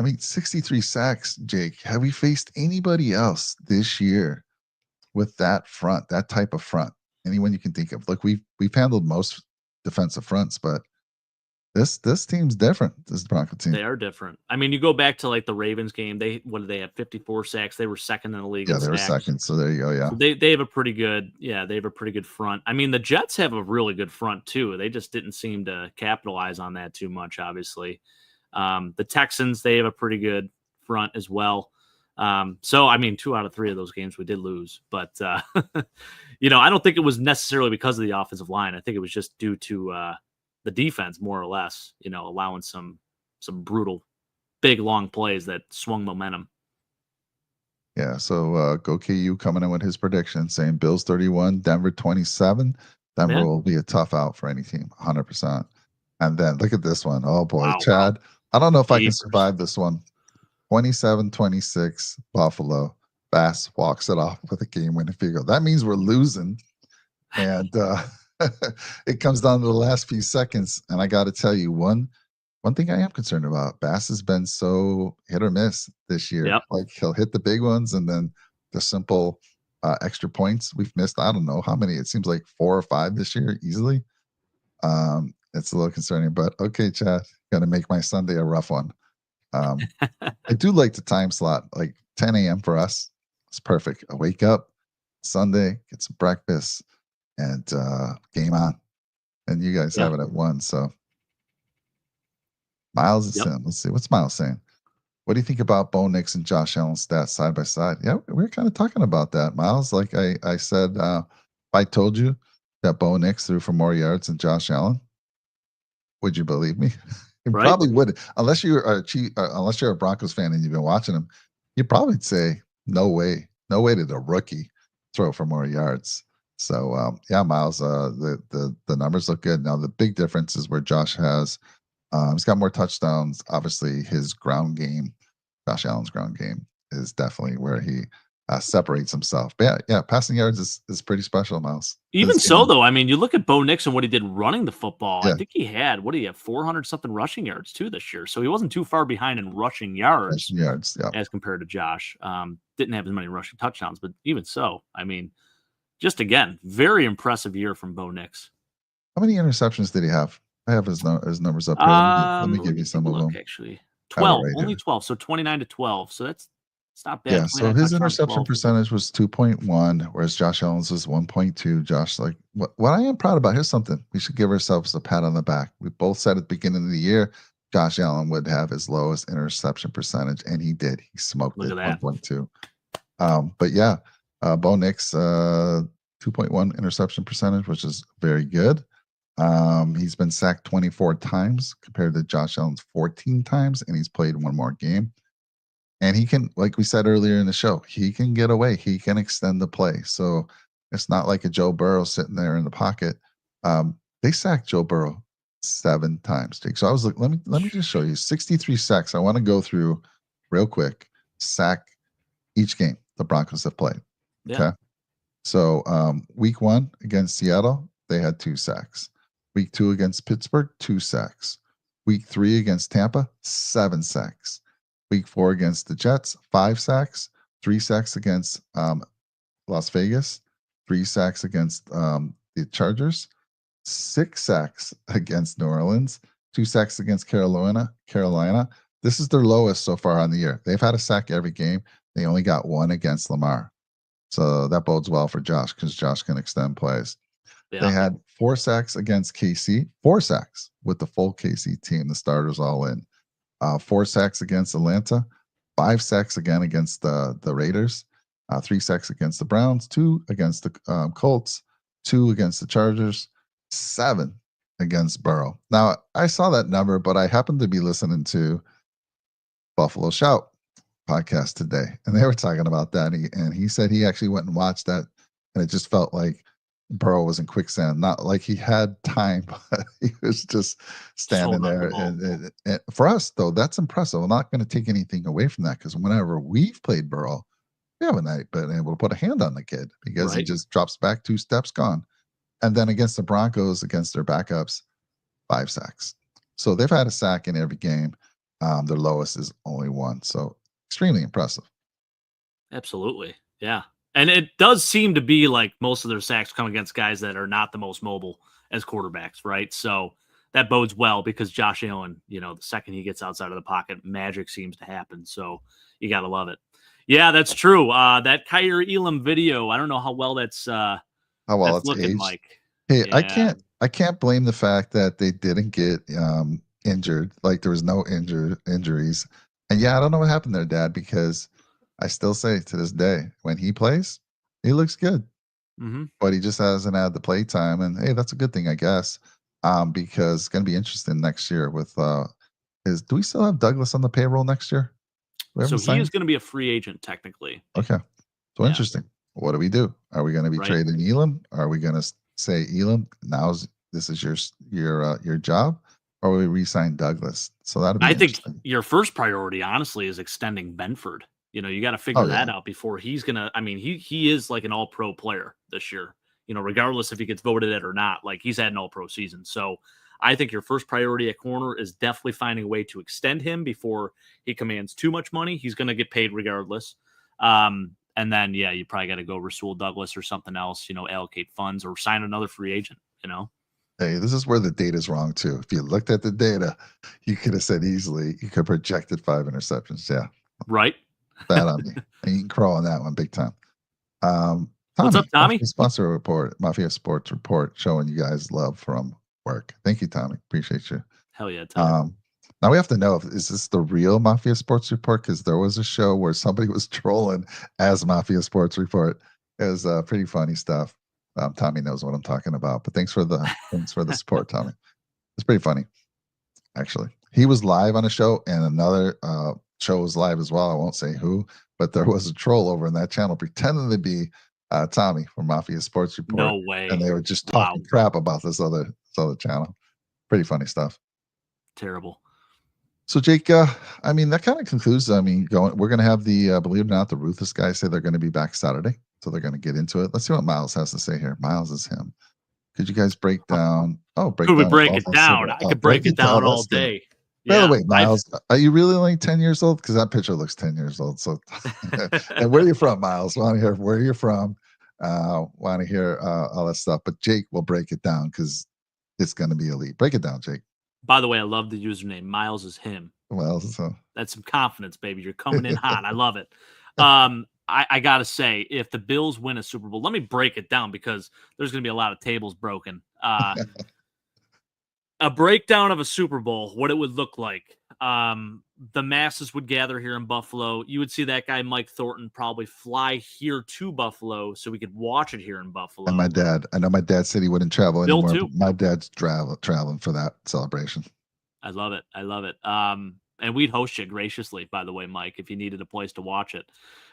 I mean, 63 sacks, Jake. Have we faced anybody else this year with that front, that type of front? Anyone you can think of? Look, we've handled most defensive fronts, but this team's different. This Bronco team. They are different. I mean, you go back to like the Ravens game. What did they have? 54 sacks. They were second in the league Yeah, in they were sacks. second. So there you go. Yeah. So they have a pretty good, they have a pretty good front. I mean, the Jets have a really good front too. They just didn't seem to capitalize on that too much, obviously. The Texans, they have a pretty good front as well. So I mean, 2 out of 3 of those games we did lose, but I don't think it was necessarily because of the offensive line. I think it was just due to the defense, more or less. Allowing some brutal, big, long plays that swung momentum. Yeah. So go KU coming in with his prediction saying Bills 31, Denver 27. Denver Yeah. will be a tough out for any team, 100%. And then look at this one. Oh boy, Wow. Chad. I don't know if I can Jeepers. survive this one. 27-26 Buffalo. Bass walks it off with a game-winning field goal. That means we're losing, and it comes down to the last few seconds. And I got to tell you, one thing I am concerned about, Bass has been so hit or miss this year. Yep. Like he'll hit the big ones, and then the simple extra points we've missed. I don't know how many. It seems like 4 or 5 this year easily. It's a little concerning, but okay, Chad, gonna make my Sunday a rough one. I do like the time slot, like 10 a.m. for us. It's perfect. I wake up Sunday, get some breakfast, and game on. And you guys have it at 1. So Miles is in. Let's see. What's Miles saying? What do you think about Bo Nix and Josh Allen's stats side by side? Yeah, we were kind of talking about that, Miles. Like I said, if I told you that Bo Nix threw for more yards than Josh Allen, would you believe me? You Right? probably would, unless you're unless you're a Broncos fan and you've been watching them. You'd probably say, "No way, no way did a rookie throw for more yards." So yeah, Miles, the numbers look good. Now the big difference is where Josh has he's got more touchdowns. Obviously, his ground game, Josh Allen's ground game, is definitely where he separates himself. But yeah, passing yards is pretty special, Miles. Even so, though, I mean, you look at Bo Nix and what he did running the football. Yeah. I think he had 400 something rushing yards too this year. So he wasn't too far behind in rushing yards Yeah. as compared to Josh. Didn't have as many rushing touchdowns, but even so, I mean, just again, very impressive year from Bo Nix. How many interceptions did he have? I have his numbers up here. Let me give you some of them. Actually, Have it 12, right only here. 12. So 29-12. So it's not bad. Yeah, so 29 his touchdowns, interception 12. percentage was 2.1, whereas Josh Allen's was 1.2. Josh, like what I am proud about, here's something. We should give ourselves a pat on the back. We both said at the beginning of the year, Josh Allen would have his lowest interception percentage, and he did. He smoked Look it, at that. 1.2. But yeah, Bo Nix, 2.1 interception percentage, which is very good. He's been sacked 24 times compared to Josh Allen's 14 times, and he's played one more game. And he can, like we said earlier in the show, he can get away. He can extend the play. So it's not like a Joe Burrow sitting there in the pocket. They sacked Joe Burrow 7 times, Jake. So I was like, let me just show you 63 sacks. I want to go through real quick. Sack each game the Broncos have played. Okay. Yeah. So week 1 against Seattle, they had 2 sacks. Week 2 against Pittsburgh, 2 sacks. Week 3 against Tampa, 7 sacks. Week 4 against the Jets, 5 sacks. 3 sacks against Las Vegas. 3 sacks against the Chargers. 6 sacks against New Orleans. 2 sacks against Carolina. This is their lowest so far on the year. They've had a sack every game. They only got 1 against Lamar. So that bodes well for Josh because Josh can extend plays. Yeah. They had 4 sacks against KC, 4 sacks with the full KC team, the starters all in. 4 sacks against Atlanta, 5 sacks again against the Raiders, 3 sacks against the Browns, 2 against the Colts, 2 against the Chargers, 7 against Burrow. Now, I saw that number, but I happened to be listening to Buffalo Shout podcast today, and they were talking about that. And he said he actually went and watched that, and it just felt like Burrow was in quicksand. Not like he had time, but he was just standing there. And for us, though, that's impressive. I'm not going to take anything away from that because whenever we've played Burrow, we haven't been able to put a hand on the kid because he just drops back 2 steps, gone. And then against the Broncos, against their backups, 5 sacks. So they've had a sack in every game. Their lowest is only 1. So extremely impressive. Absolutely. Yeah. And it does seem to be like most of their sacks come against guys that are not the most mobile as quarterbacks, right? So that bodes well because Josh Allen, the second he gets outside of the pocket, magic seems to happen. So you got to love it. Yeah, that's true. That Kyer Elam video, I don't know how well that's looking aged. like. Hey, Yeah. I can't blame the fact that they didn't get injured. Like there was no injuries. And yeah, I don't know what happened there, Dad, because I still say to this day, when he plays, he looks good. Mm-hmm. But he just hasn't had the play time. And hey, that's a good thing, I guess. Because it's gonna be interesting next year with do we still have Douglas on the payroll next year? So he is going to be a free agent technically. Okay. So interesting. What do we do? Are we going to be trading Elam? Are we going to say Elam, this is your job? Or will we re-sign Douglas? So that'll be interesting. Think your first priority, honestly, is extending Benford. You got to figure that out before he's going to, he is like an all-pro player this year, regardless if he gets voted in or not. Like he's had an all-pro season. So I think your first priority at corner is definitely finding a way to extend him before he commands too much money. He's going to get paid regardless. And then, you probably got to go Rasul Douglas or something else, allocate funds or sign another free agent, Hey, this is where the data is wrong too. If you looked at the data, you could have said easily, you could have projected 5 interceptions. Yeah. Right. Bad on me. And you can crawl on that one big time. Tommy, what's up, Tommy? Mafia Sports Report showing you guys love from work. Thank you, Tommy. Appreciate you. Hell yeah, Tommy. Now we have to know, is this the real Mafia Sports Report? Because there was a show where somebody was trolling as Mafia Sports Report. It was pretty funny stuff. Tommy knows what I'm talking about. But thanks for the support, Tommy. It's pretty funny, actually. He was live on a show, and another show was live as well. I won't say who, but there was a troll over in that channel pretending to be Tommy from Mafia Sports Report. No way. And they were just talking crap about this other channel. Pretty funny stuff. Terrible. So Jake, that kind of concludes. We're going to have the believe it or not, the Ruthless guys say they're going to be back Saturday, so they're going to get into it. Let's see what Miles has to say here. Miles is him. Could you guys break down? Could we break it down? I could break it down all day. By the way, Miles, are you really only 10 years old? Because that picture looks 10 years old. So, and where are you from, Miles? Want to hear where you're from? Want to hear all that stuff. But Jake will break it down because it's going to be elite. Break it down, Jake. By the way, I love the username. Miles is him. Well, that's some confidence, baby. You're coming in hot. I love it. I got to say, if the Bills win a Super Bowl, let me break it down because there's going to be a lot of tables broken. A breakdown of a Super Bowl, what it would look like. the masses would gather here in Buffalo. You would see that guy, Mike Thornton, probably fly here to Buffalo so we could watch it here in And my Buffalo. dad, I know my dad said he wouldn't travel Bill, anymore, but too. my dad's traveling for that celebration. I love it. I love it. And we'd host you graciously, by the way, Mike, if you needed a place to watch it.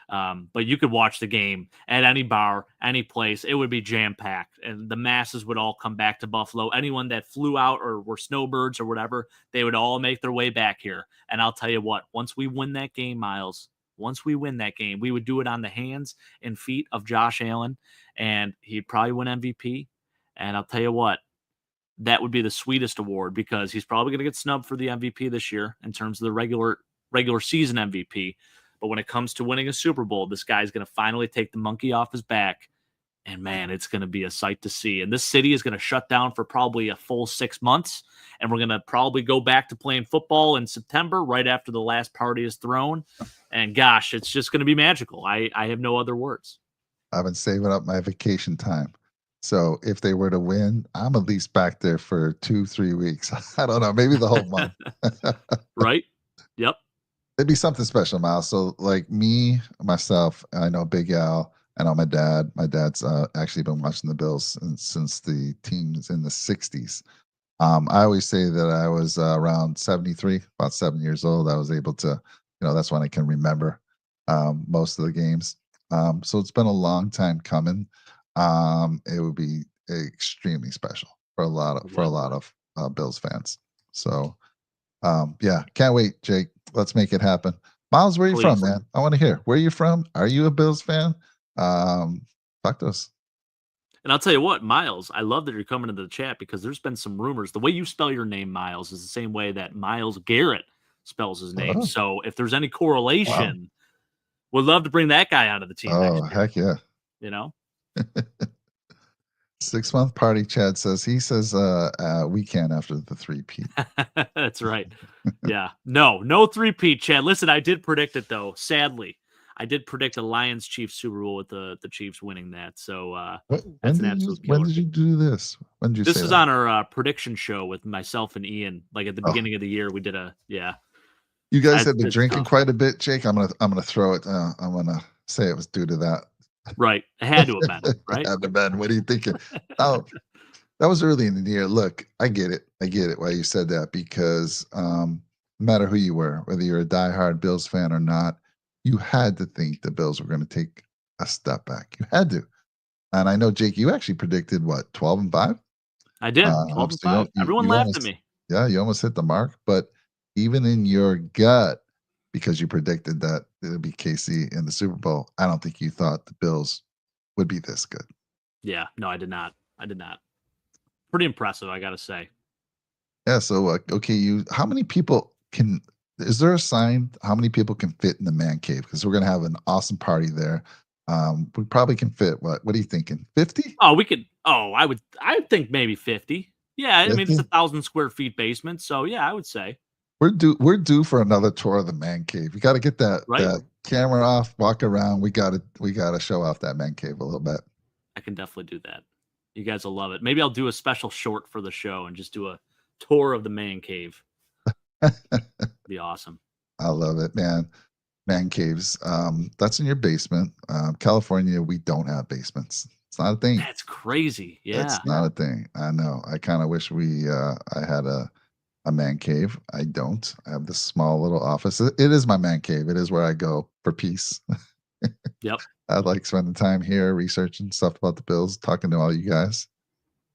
But you could watch the game at any bar, any place. It would be jam-packed, and the masses would all come back to Buffalo. Anyone that flew out or were snowbirds or whatever, they would all make their way back here. And I'll tell you what, once we win that game, Miles, once we win that game, we would do it on the hands and feet of Josh Allen, and he'd probably win MVP. And I'll tell you what, that would be the sweetest award because he's probably going to get snubbed for the MVP this year in terms of the regular season MVP. But when it comes to winning a Super Bowl, this guy's going to finally take the monkey off his back. And man, it's going to be a sight to see. And this city is going to shut down for probably a full 6 months. And we're going to probably go back to playing football in September, right after the last party is thrown. And gosh, it's just going to be magical. I have no other words. I've been saving up my vacation time. So if they were to win, I'm at least back there for 2-3 weeks. I don't know, maybe the whole month. Right? Yep. It'd be something special, Miles. So like me, myself, I know Big Al, I know my dad. My dad's actually been watching the Bills since the team's in the 60s. I always say that I was around 73, about 7 years old. I was able to, that's when I can remember most of the games. So it's been a long time coming. It would be extremely special for a lot of Bills fans. So yeah, can't wait, Jake. Let's make it happen. Miles, where are you from, man? I want to hear. Where are you from? Are you a Bills fan? Talk to us. And I'll tell you what, Miles, I love that you're coming into the chat because there's been some rumors. The way you spell your name, Miles, is the same way that Myles Garrett spells his name. Oh. So if there's any correlation, we'd love to bring that guy out of the team. Oh, heck yeah. 6-month party, Chad says. He says weekend after the 3-peat. That's right. Yeah. No 3-peat, Chad. Listen, I did predict it, though. Sadly, I did predict a Lions-Chiefs Super Bowl with the Chiefs winning that. So that's an absolute killer. When did you do this? When did you this say is that? On our prediction show with myself and Ian. Like at the beginning of the year, we did You guys have been drinking quite a bit, Jake. I'm gonna throw it. I'm gonna say it was due to that. Right. It had to have been, right? Had to have been. What are you thinking? Oh, that was early in the year. Look, I get it why you said that because no matter who you were, whether you're a diehard Bills fan or not, you had to think the Bills were going to take a step back. You had to. And I know, Jake, you actually predicted what, 12-5? I did. 12-5. Everyone laughed at me. Yeah, you almost hit the mark. But even in your gut, because you predicted that it would be KC in the Super Bowl, I don't think you thought the Bills would be this good. Yeah, no, I did not. Pretty impressive, I got to say. Yeah, so, okay, how many people is there a sign how many people can fit in the man cave? Because we're going to have an awesome party there. We probably can fit, what are you thinking, 50? Oh, we could, I would think maybe 50. Yeah, 50? I mean, it's 1,000 square feet basement, so yeah, I would say. We're due for another tour of the man cave. We got to get that camera off, walk around. We got to show off that man cave a little bit. I can definitely do that. You guys will love it. Maybe I'll do a special short for the show and just do a tour of the man cave. Be awesome. I love it, man. Man caves. That's in your basement. California, we don't have basements. It's not a thing. That's crazy. Yeah. It's not a thing. I know. I kind of wish I had a man cave. I don't. I have this small little office. It is my man cave. It is where I go for peace. Yep. I like spending time here researching stuff about the Bills, talking to all you guys.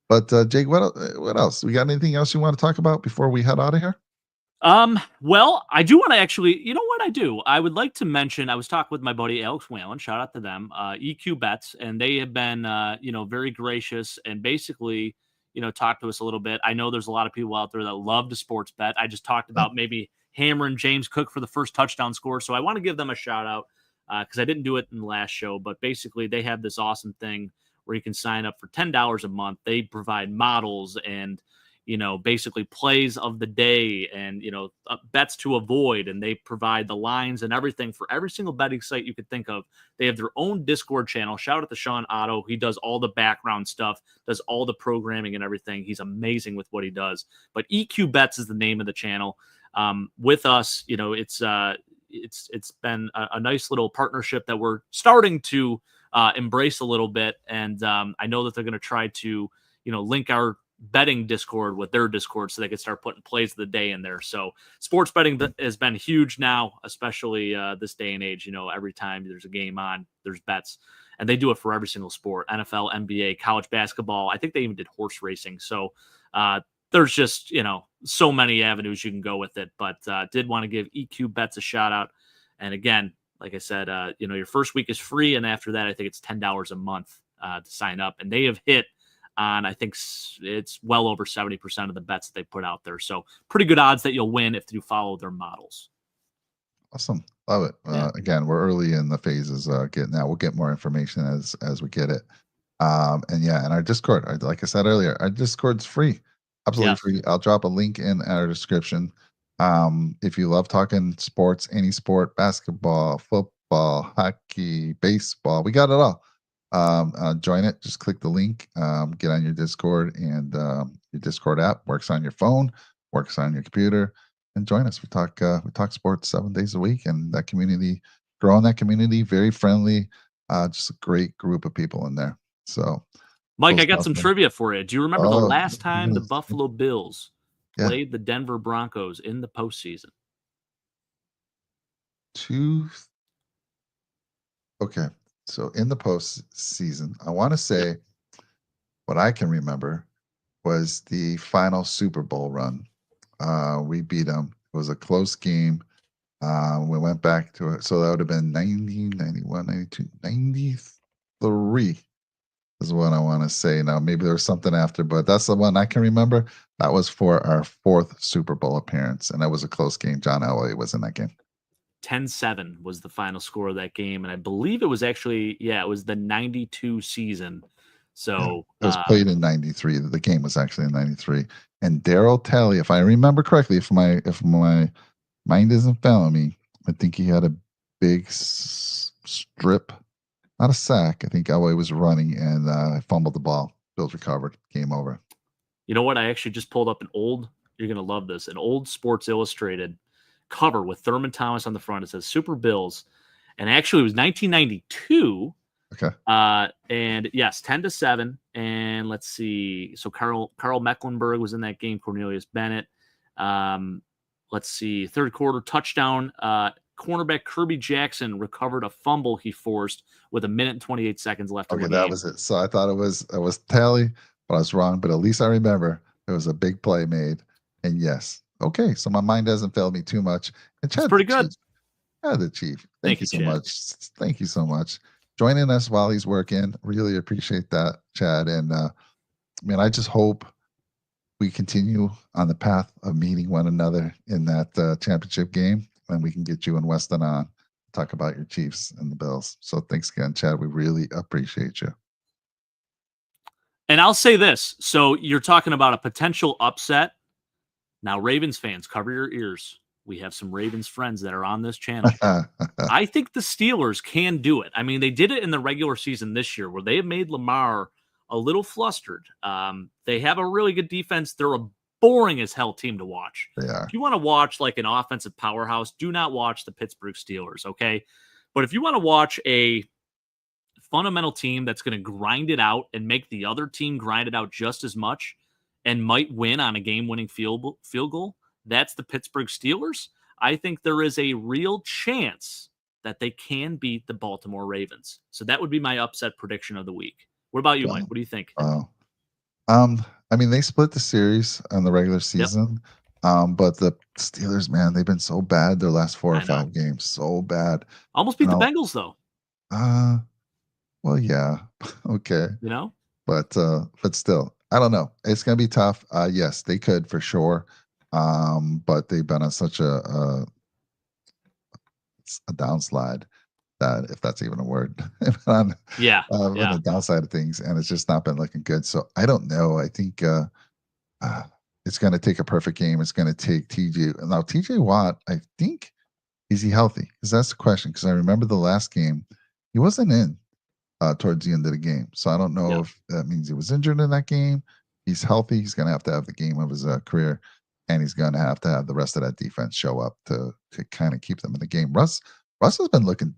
But Jake, what else? We got anything else you want to talk about before we head out of here? Well, I do want to actually, you know what I do? I would like to mention, I was talking with my buddy Alex Whalen, shout out to them, EQ Bets, and they have been, very gracious and basically, talk to us a little bit. I know there's a lot of people out there that love to sports bet. I just talked about maybe hammering James Cook for the first touchdown score. So I want to give them a shout out because I didn't do it in the last show, but basically they have this awesome thing where you can sign up for $10 a month. They provide models and, basically plays of the day and, bets to avoid. And they provide the lines and everything for every single betting site you could think of. They have their own Discord channel. Shout out to Sean Otto. He does all the background stuff, does all the programming and everything. He's amazing with what he does. But EQ Bets is the name of the channel. with us. It's been a nice little partnership that we're starting to embrace a little bit, and I know that they're going to try to link our betting Discord with their Discord so they can start putting plays of the day in there. So sports betting has been huge now, especially this day and age. Every time there's a game on, there's bets, and they do it for every single sport: NFL, NBA, college basketball. I think they even did horse racing. So there's just so many avenues you can go with it. But did want to give EQ Bets a shout out. And again, like I said, your first week is free, and after that, I think it's $10 a month to sign up. And they have hit on, I think it's well over 70% of the bets that they put out there. So pretty good odds that you'll win if you follow their models. Awesome. Love it. Yeah. Again, we're early in the phases getting that. We'll get more information as we get it. And our Discord, like I said earlier, our Discord's free. Absolutely free. I'll drop a link in our description. If you love talking sports, any sport, basketball, football, hockey, baseball, we got it all. Join it. Just click the link, get on your Discord, and your Discord app works on your phone, works on your computer, and join us. We talk sports 7 days a week, and that community, growing that community, very friendly, just a great group of people in there. So, Mike, I got some trivia for you. Do you remember the last time the yes. Buffalo Bills played the Denver Broncos in the postseason? Okay. So in the postseason, I want to say what I can remember was the final Super Bowl run. We beat them. It was a close game. We went back to it. So that would have been 90, 91, 92, 93 is what I want to say. Now, maybe there was something after, but that's the one I can remember. That was for our 4th Super Bowl appearance, and that was a close game. John Elway was in that game. 10-7 was the final score of that game, and I believe it was actually it was the 92 season. So it was played in 93. The game was actually in 93. And Daryl Talley, if I remember correctly, if my mind isn't failing me, I think he had a big strip, not a sack. I think Elway was running and fumbled the ball. Bills recovered. Game over. You know what? I actually just pulled up you're going to love this, an old Sports Illustrated cover with Thurman Thomas on the front. It says Super Bills. And actually, it was 1992. Okay. And yes, 10-7. And let's see. So Carl Mecklenburg was in that game. Cornelius Bennett. Let's see. Third quarter touchdown. Cornerback Kirby Jackson recovered a fumble he forced with 1 minute and 28 seconds left. Okay, that was it. So I thought it was Talley, but I was wrong. But at least I remember there was a big play made. And yes. Okay, so my mind hasn't failed me too much. And Chad, that's pretty good. The Chief. Thank you so much. Thank you so much. Joining us while he's working. Really appreciate that, Chad. And I just hope we continue on the path of meeting one another in that championship game, and we can get you and Weston on to talk about your Chiefs and the Bills. So thanks again, Chad. We really appreciate you. And I'll say this. So you're talking about a potential upset. Now, Ravens fans, cover your ears. We have some Ravens friends that are on this channel. I think the Steelers can do it. I mean, they did it in the regular season this year where they have made Lamar a little flustered. They have a really good defense. They're a boring as hell team to watch. They are. If you want to watch like an offensive powerhouse, do not watch the Pittsburgh Steelers, okay? But if you want to watch a fundamental team that's going to grind it out and make the other team grind it out just as much and might win on a game-winning field goal, that's the Pittsburgh Steelers. I think there is a real chance that they can beat the Baltimore Ravens. So that would be my upset prediction of the week. What about you, Mike? What do you think? They split the series on the regular season. Yep. But the Steelers, man, they've been so bad their last 4 or 5 games. So bad. Almost beat the Bengals, though. Well, yeah. Okay. But still, I don't know. It's going to be tough. Yes, they could for sure. But they've been on such a downslide that, if that's even a word, on the downside of things, and it's just not been looking good. So I don't know. I think it's going to take a perfect game. It's going to take TJ. Now, TJ Watt, I think, is he healthy? Because that's the question. Because I remember the last game, he wasn't in towards the end of the game. So I don't know if that means he was injured in that game. He's healthy. He's going to have the game of his career. and he's going to have the rest of that defense show up to kind of keep them in the game. Russ has been looking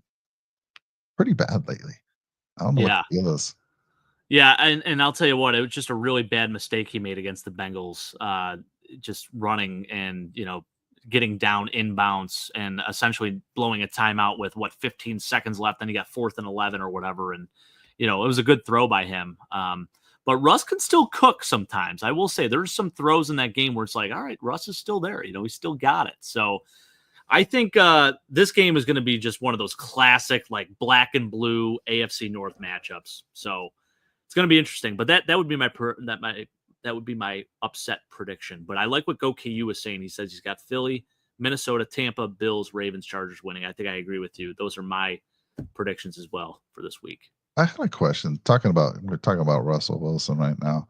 pretty bad lately. I don't know what Yeah. the deal is. Yeah, and I'll tell you what, it was just a really bad mistake he made against the Bengals, just running and, getting down inbounds and essentially blowing a timeout with 15 seconds left. Then he got 4th and 11 or whatever. And, it was a good throw by him. But Russ can still cook sometimes. I will say there's some throws in that game where it's like, all right, Russ is still there. He still got it. So I think this game is going to be just one of those classic, like black and blue AFC North matchups. So it's going to be interesting, but that would be that would be my upset prediction. But I like what GoKU was saying. He says he's got Philly, Minnesota, Tampa, Bills, Ravens, Chargers winning. I think I agree with you. Those are my predictions as well for this week. I had a question. We're talking about Russell Wilson right now.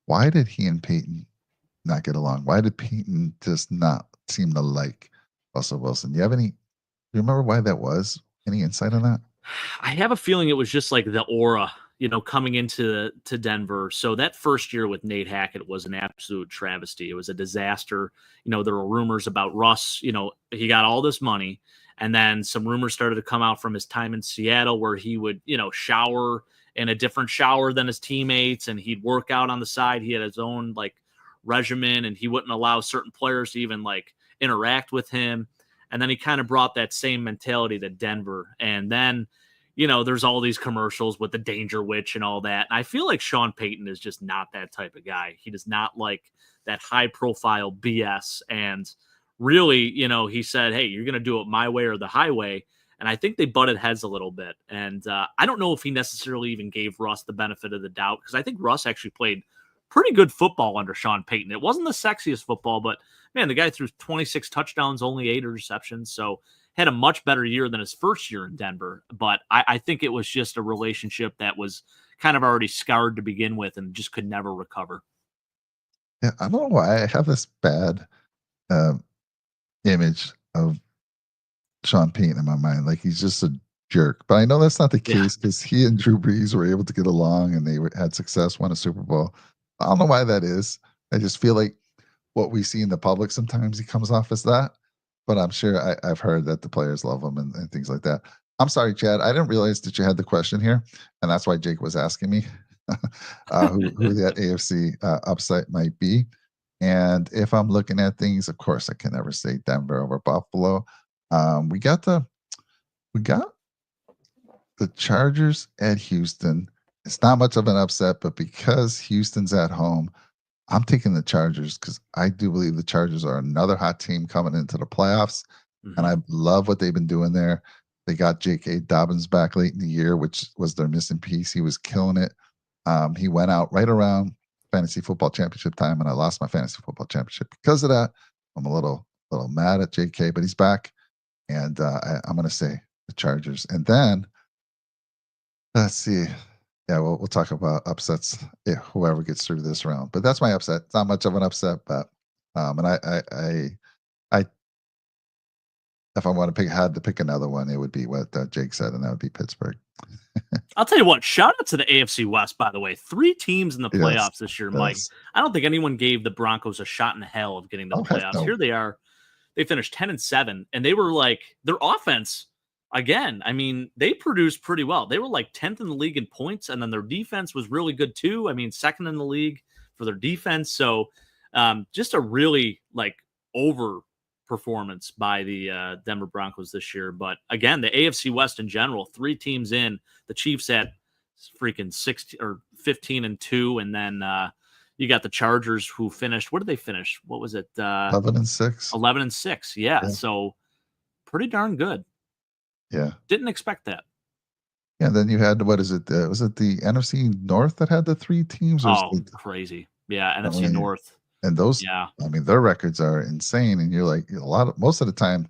Why did he and Peyton not get along? Why did Peyton just not seem to like Russell Wilson? Do you remember why that was? Any insight on that? I have a feeling it was just like the aura, coming into Denver. So that first year with Nate Hackett was an absolute travesty. It was a disaster. There were rumors about Russ. He got all this money, and then some rumors started to come out from his time in Seattle where he would, shower in a different shower than his teammates, and he'd work out on the side. He had his own like regimen, and he wouldn't allow certain players to even like interact with him. And then he kind of brought that same mentality to Denver. And then, there's all these commercials with the Danger Witch and all that. And I feel like Sean Payton is just not that type of guy. He does not like that high profile BS. And really, he said, hey, you're going to do it my way or the highway. And I think they butted heads a little bit. And I don't know if he necessarily even gave Russ the benefit of the doubt, because I think Russ actually played pretty good football under Sean Payton. It wasn't the sexiest football, but man, the guy threw 26 touchdowns, only 8 interceptions. So had a much better year than his first year in Denver. But I think it was just a relationship that was kind of already scarred to begin with and just could never recover. Yeah, I don't know why I have this bad image of Sean Payton in my mind. Like he's just a jerk. But I know that's not the case because he and Drew Brees were able to get along and they had success, won a Super Bowl. I don't know why that is. I just feel like what we see in the public sometimes he comes off as that. But I'm sure I've heard that the players love him and things like that. I'm sorry, Chad. I didn't realize that you had the question here, and that's why Jake was asking me who that AFC upside might be. And if I'm looking at things, of course, I can never say Denver over Buffalo. We got the Chargers at Houston. It's not much of an upset, but because Houston's at home, I'm taking the Chargers because I do believe the Chargers are another hot team coming into the playoffs. Mm-hmm. And I love what they've been doing there. They got J.K. Dobbins back late in the year, which was their missing piece. He was killing it. He went out right around fantasy football championship time, and I lost my fantasy football championship because of that. I'm a little mad at J.K., but he's back. And I'm going to say the Chargers. And then, let's see. Yeah, we'll talk about upsets if whoever gets through this round. But that's my upset. It's not much of an upset, but and I if I want to had to pick another one, it would be what Jake said, and that would be Pittsburgh. I'll tell you what, shout out to the AFC West, by the way. 3 teams in the playoffs this year, Mike. I don't think anyone gave the Broncos a shot in hell of getting to the playoffs. No. Here they are. They finished 10-7, and they were like, their offense, again, I mean, they produced pretty well. They were like 10th in the league in points, and then their defense was really good too. I mean, 2nd in the league for their defense. So just a really like over performance by the Denver Broncos this year. But again, the AFC West in general, 3 teams in. The Chiefs at freaking 16 or 15-2, and then you got the Chargers who finished. What did they finish? What was it? 11-6. 11-6. Yeah. So pretty darn good. Yeah. Didn't expect that. Yeah. Then you had, what is it? Was it the NFC North that had the 3 teams? Or crazy. Yeah. NFC North. And those, I mean, their records are insane. And you're like, most of the time,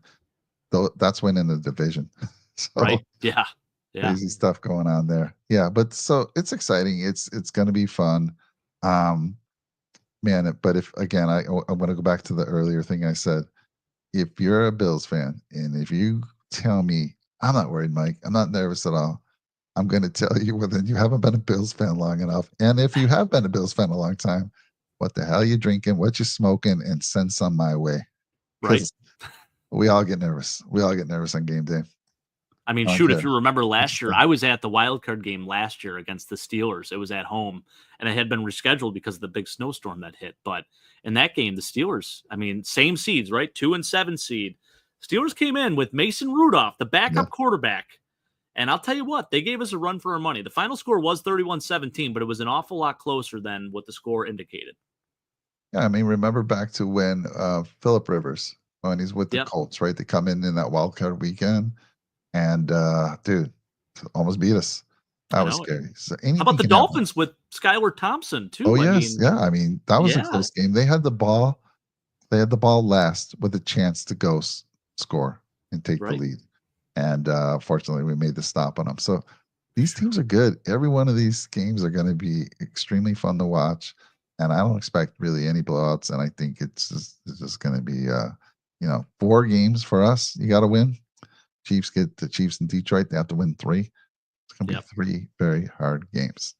though, that's winning the division. So, right. Yeah. Crazy stuff going on there. Yeah. But so it's exciting. It's going to be fun. Man, but if again, I want to go back to the earlier thing I said. If you're a Bills fan and if you tell me, I'm not worried, Mike, I'm not nervous at all, I'm going to tell you, well, then you haven't been a Bills fan long enough. And if you have been a Bills fan a long time, what the hell you drinking, what you smoking, and send some my way. Right. Because we all get nervous. We all get nervous on game day. I mean, I don't shoot, if care you remember what you last year, say. I was at the wild card game last year against the Steelers. It was at home, and it had been rescheduled because of the big snowstorm that hit. But in that game, the Steelers, I mean, same seeds, right? 2 and 7 seed. Steelers came in with Mason Rudolph, the Yeah. backup quarterback. And I'll tell you what, they gave us a run for our money. The final score was 31-17, but it was an awful lot closer than what the score indicated. Yeah, I mean, remember back to when Philip Rivers, when he's with the Yep. Colts, right? They come in that wild card weekend, and dude, almost beat us. That I was know it. scary. So How about anything the can happen. Dolphins with Skylar Thompson, Oh too? I yes, mean, yeah. I mean, that was a yeah, close game. They had the ball. They had the ball last with a chance to go score and take the right. lead. And fortunately, we made the stop on them. So these teams are good. Every one of these games are going to be extremely fun to watch. And I don't expect really any blowouts. And I think it's just going to be, 4 games for us. You got to win. Chiefs get the Chiefs in Detroit. They have to win 3. It's going to be Yep. 3 very hard games.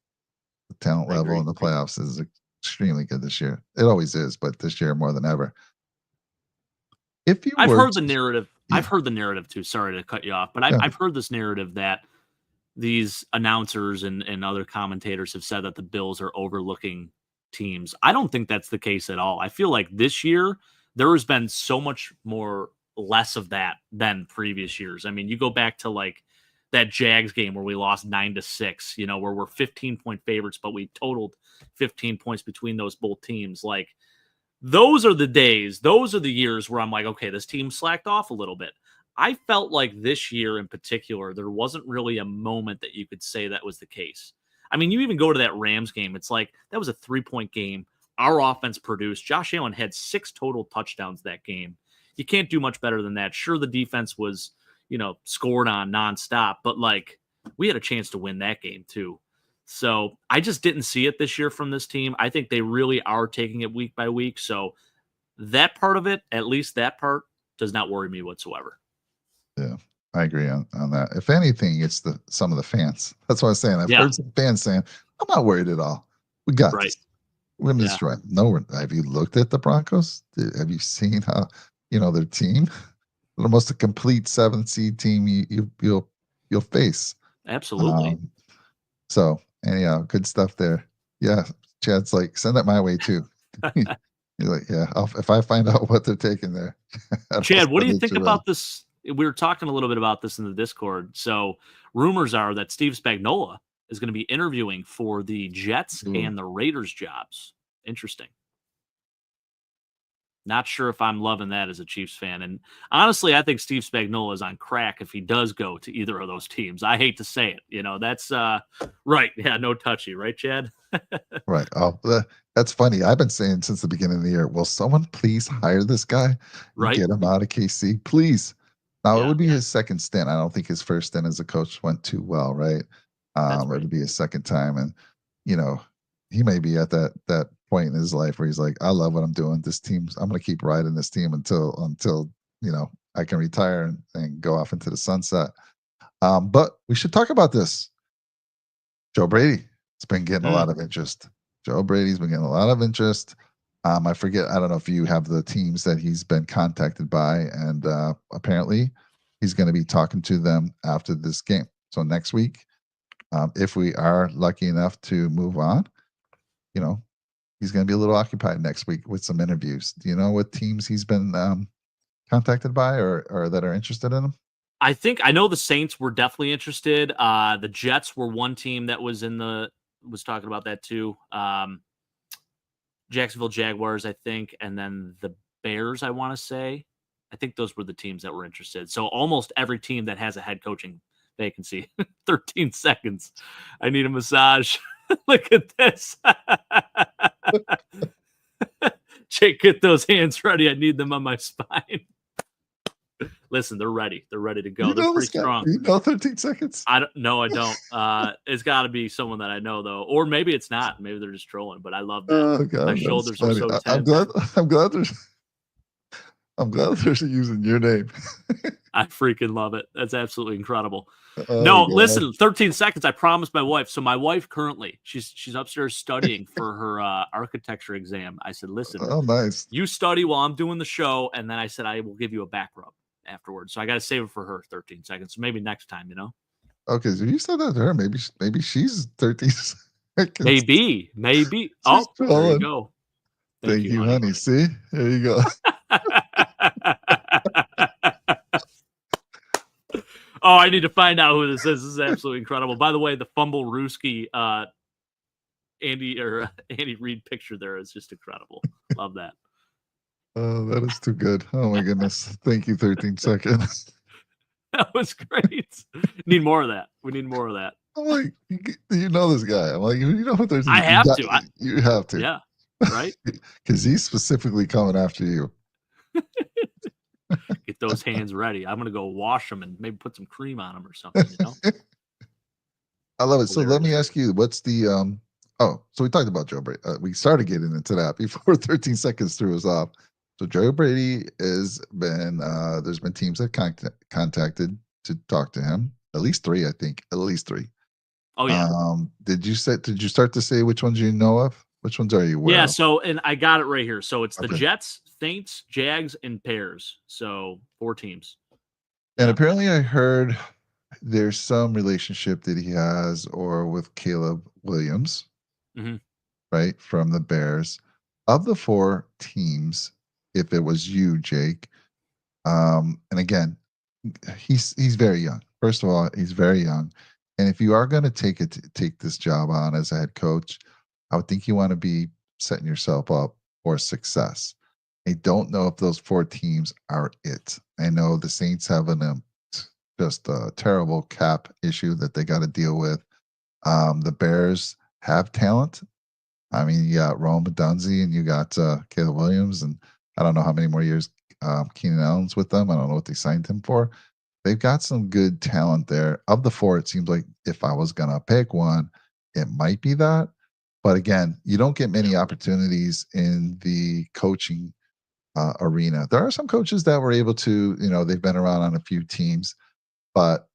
The talent I level agree. in the playoffs is extremely good this year. It always is, but this year more than ever. If you I've were heard the to, narrative. yeah, I've heard the narrative too. Sorry to cut you off, but yeah, I've heard this narrative that these announcers and other commentators have said that the Bills are overlooking teams. I don't think that's the case at all. I feel like this year there has been so much more less of that than previous years. I mean, you go back to like that Jags game where we lost 9-6, where we're 15-point favorites, but we totaled 15 points between those both teams. Like, those are the days, those are the years where I'm like, okay, this team slacked off a little bit. I felt like this year in particular, there wasn't really a moment that you could say that was the case. I mean, you even go to that Rams game, it's like that was a 3-point game. Our offense produced. Josh Allen had 6 total touchdowns that game. You can't do much better than that. Sure, the defense was, scored on nonstop, but like we had a chance to win that game too. So I just didn't see it this year from this team. I think they really are taking it week by week. So that part of it, at least that part, does not worry me whatsoever. yeah. I agree on that. If anything, it's some of the fans. That's what I'm saying. I've Yeah, heard some fans saying, "I'm not worried at all. We got right. this. We're going to Yeah, destroy them." No, have you looked at the Broncos? Have you seen how their team? They're almost a complete 7th seed team you'll face. absolutely. Um, so anyhow, good stuff there. Yeah, Chad's like, send that my way too. You're like, yeah, if I find out what they're taking there, I'll Chad, what do you send it think your way. about this? We were talking a little bit about this in the Discord. So rumors are that Steve Spagnuolo is going to be interviewing for the Jets Ooh, and the Raiders jobs. Interesting. Not sure if I'm loving that as a Chiefs fan. And honestly, I think Steve Spagnuolo is on crack if he does go to either of those teams. I hate to say it. That's right. Yeah, no touchy, right, Chad? right. Oh, that's funny. I've been saying since the beginning of the year, will someone please hire this guy and Right? get him out of KC? Please. Now, it Yeah, would be his second stint. I don't think his first stint as a coach went too well, right? that's It right. would be his second time. And, you know, he may be at that point in his life where he's like, I love what I'm doing. This team's, I'm going to keep riding this team until, I can retire and go off into the sunset. But we should talk about this. Joe Brady. It's been getting a Mm. lot of interest. Joe Brady's been getting a lot of interest. I forget. I don't know if you have the teams that he's been contacted by, and apparently, he's going to be talking to them after this game. So next week, if we are lucky enough to move on, you know, he's going to be a little occupied next week with some interviews. Do you know what teams he's been contacted by or that are interested in him? I think I know the Saints were definitely interested. The Jets were one team that was talking about that too. Jacksonville Jaguars, I think, and then the Bears, I want to say. I think those were the teams that were interested. So almost every team that has a head coaching vacancy. 13 seconds. I need a massage. Look at this. Jake, get those hands ready. I need them on my spine. Listen, they're ready. They're ready to go. You They're know this pretty guy? strong. Do you know 13 seconds? I don't. No, I don't. It's got to be someone that I know though, or maybe it's not. Maybe they're just trolling. But I love that. Oh My God, that's shoulders are funny. so I'm tense. glad. I'm glad they're using your name. I freaking love it. That's absolutely incredible. Oh No, god. listen, 13 seconds. I promised my wife. So my wife currently, she's upstairs studying for her architecture exam. I said, listen, Oh, nice. you study while I'm doing the show, and then I said I will give you a back rub afterwards. So I got to save it for her. 13 seconds. So maybe next time, Okay, so you said that to her. Maybe she's 13 seconds. Maybe. She's Oh, there you trolling. go. Thank Thank you, you, honey. honey. See? There you go. Oh, I need to find out who this is. This is absolutely incredible. By the way, the Fumble Rooski Andy Reid picture there is just incredible. Love that. Oh, that is too good. Oh my goodness. Thank you, 13 seconds. That was great. Need more of that. We need more of that. I'm like, you know this guy. I'm like, you know what 13? I have to. You have to. Yeah. Right? Because he's specifically coming after you. Get those hands ready. I'm gonna go wash them and maybe put some cream on them or something. I love it. So let me Hilarious. ask you, what's the so we talked about Joe Brady. We started getting into that before 13 seconds threw us off. So Joe Brady has been there's been teams that contacted to talk to him. At least three, I think. At least three. Oh yeah. Did you start to say which ones you know of? Which ones are you aware Yeah, of? so and I got it right here. So it's the Okay. Jets, Saints, Jags, and Bears. So 4 teams. And Yeah. apparently I heard there's some relationship that he has or with Caleb Williams, Mhm. right, from the Bears. Of the 4 teams, if it was you, Jake, and again, he's very young. First of all, he's very young, and if you are going to take this job on as a head coach, I would think you want to be setting yourself up for success. I don't know if those 4 teams are it. I know the Saints have just a terrible cap issue that they got to deal with. The Bears have talent. I mean, you got Rome Dunzi and you got Caleb Williams, and I don't know how many more years Keenan Allen's with them. I don't know what they signed him for. They've got some good talent there. Of the 4, it seems like if I was gonna pick one, it might be that. But again, you don't get many opportunities in the coaching arena. There are some coaches that were able to, they've been around on a few teams, but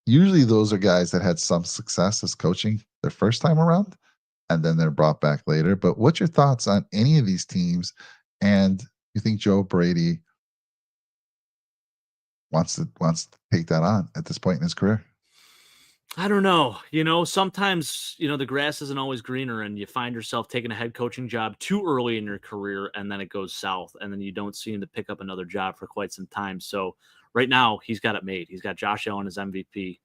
usually those are guys that had some success as coaching their first time around and then they're brought back later. But what's your thoughts on any of these teams? And you think Joe Brady wants to take that on at this point in his career? I don't know. Sometimes, the grass isn't always greener and you find yourself taking a head coaching job too early in your career and then it goes south and then you don't seem to pick up another job for quite some time. So right now he's got it made. He's got Josh Allen as MVP,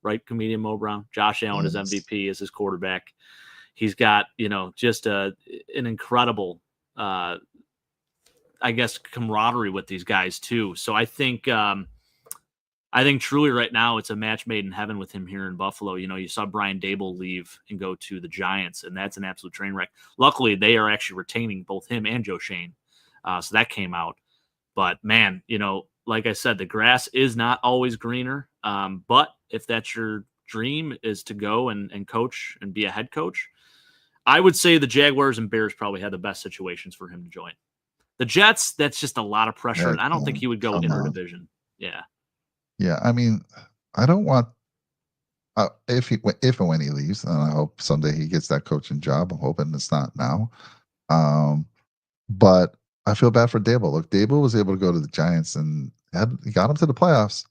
right? Comedian Mo Brown. Josh Allen as Yes. MVP as his quarterback. He's got, just an incredible, I guess, camaraderie with these guys too. So I think truly right now it's a match made in heaven with him here in Buffalo. You saw Brian Dable leave and go to the Giants, and that's an absolute train wreck. Luckily, they are actually retaining both him and Joe Shane. So that came out. But man, like I said, the grass is not always greener. But if that's your dream is to go and coach and be a head coach, I would say the Jaguars and Bears probably had the best situations for him to join. The Jets, that's just a lot of pressure, and I don't think he would go interdivision. Yeah. Yeah, I mean, I don't want if and when he leaves, and I hope someday he gets that coaching job. I'm hoping it's not now. But I feel bad for Dable. Look, Dable was able to go to the Giants and he got him to the playoffs.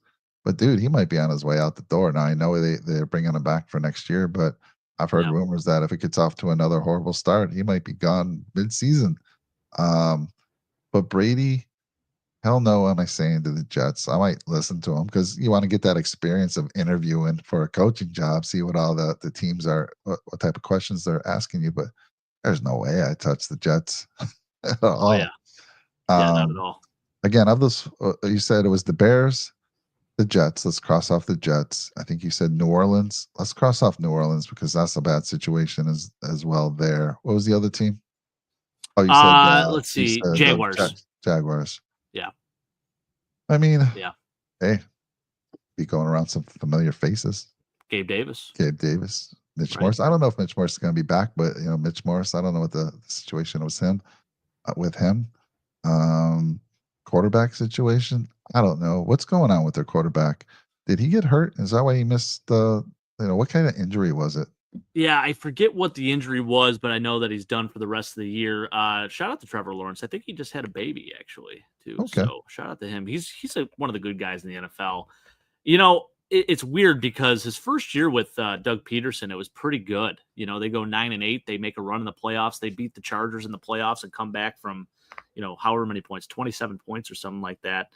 But dude, he might be on his way out the door. Now I know they're bringing him back for next year, but I've heard rumors that if it gets off to another horrible start, he might be gone mid-season. But Brady, hell no, am I saying to the Jets? I might listen to him because you want to get that experience of interviewing for a coaching job, see what all the teams are, what type of questions they're asking you. But there's no way I touch the Jets at all. Oh, yeah. Yeah, not at all. Again, of those, you said it was the Bears, the Jets. Let's cross off the Jets. I think you said New Orleans. Let's cross off New Orleans because that's a bad situation as well there. What was the other team? Oh, you said let's see, Jaguars. Jaguars. Yeah. I mean, yeah. Hey, be going around some familiar faces. Gabe Davis. Mitch Morris. I don't know if Mitch Morris is going to be back, but Mitch Morris. I don't know what the situation was with him. Quarterback situation. I don't know what's going on with their quarterback. Did he get hurt? Is that why he missed the? What kind of injury was it? Yeah, I forget what the injury was, but I know that he's done for the rest of the year. Shout out to Trevor Lawrence. I think he just had a baby actually too. Okay. So shout out to him. He's one of the good guys in the NFL. It's weird because his first year with Doug Peterson, it was pretty good. They go 9-8, they make a run in the playoffs, they beat the Chargers in the playoffs and come back from, however many points, 27 points or something like that.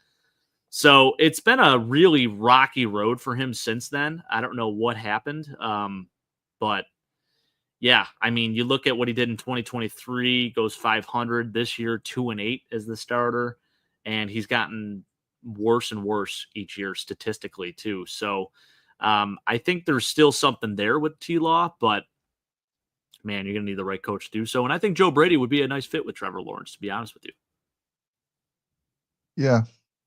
So it's been a really rocky road for him since then. I don't know what happened, but yeah, I mean, you look at what he did in 2023, goes 500 this year, 2-8 as the starter, and he's gotten worse and worse each year statistically too. So I think there's still something there with T-Law, but man, you're going to need the right coach to do so. And I think Joe Brady would be a nice fit with Trevor Lawrence, to be honest with you. Yeah.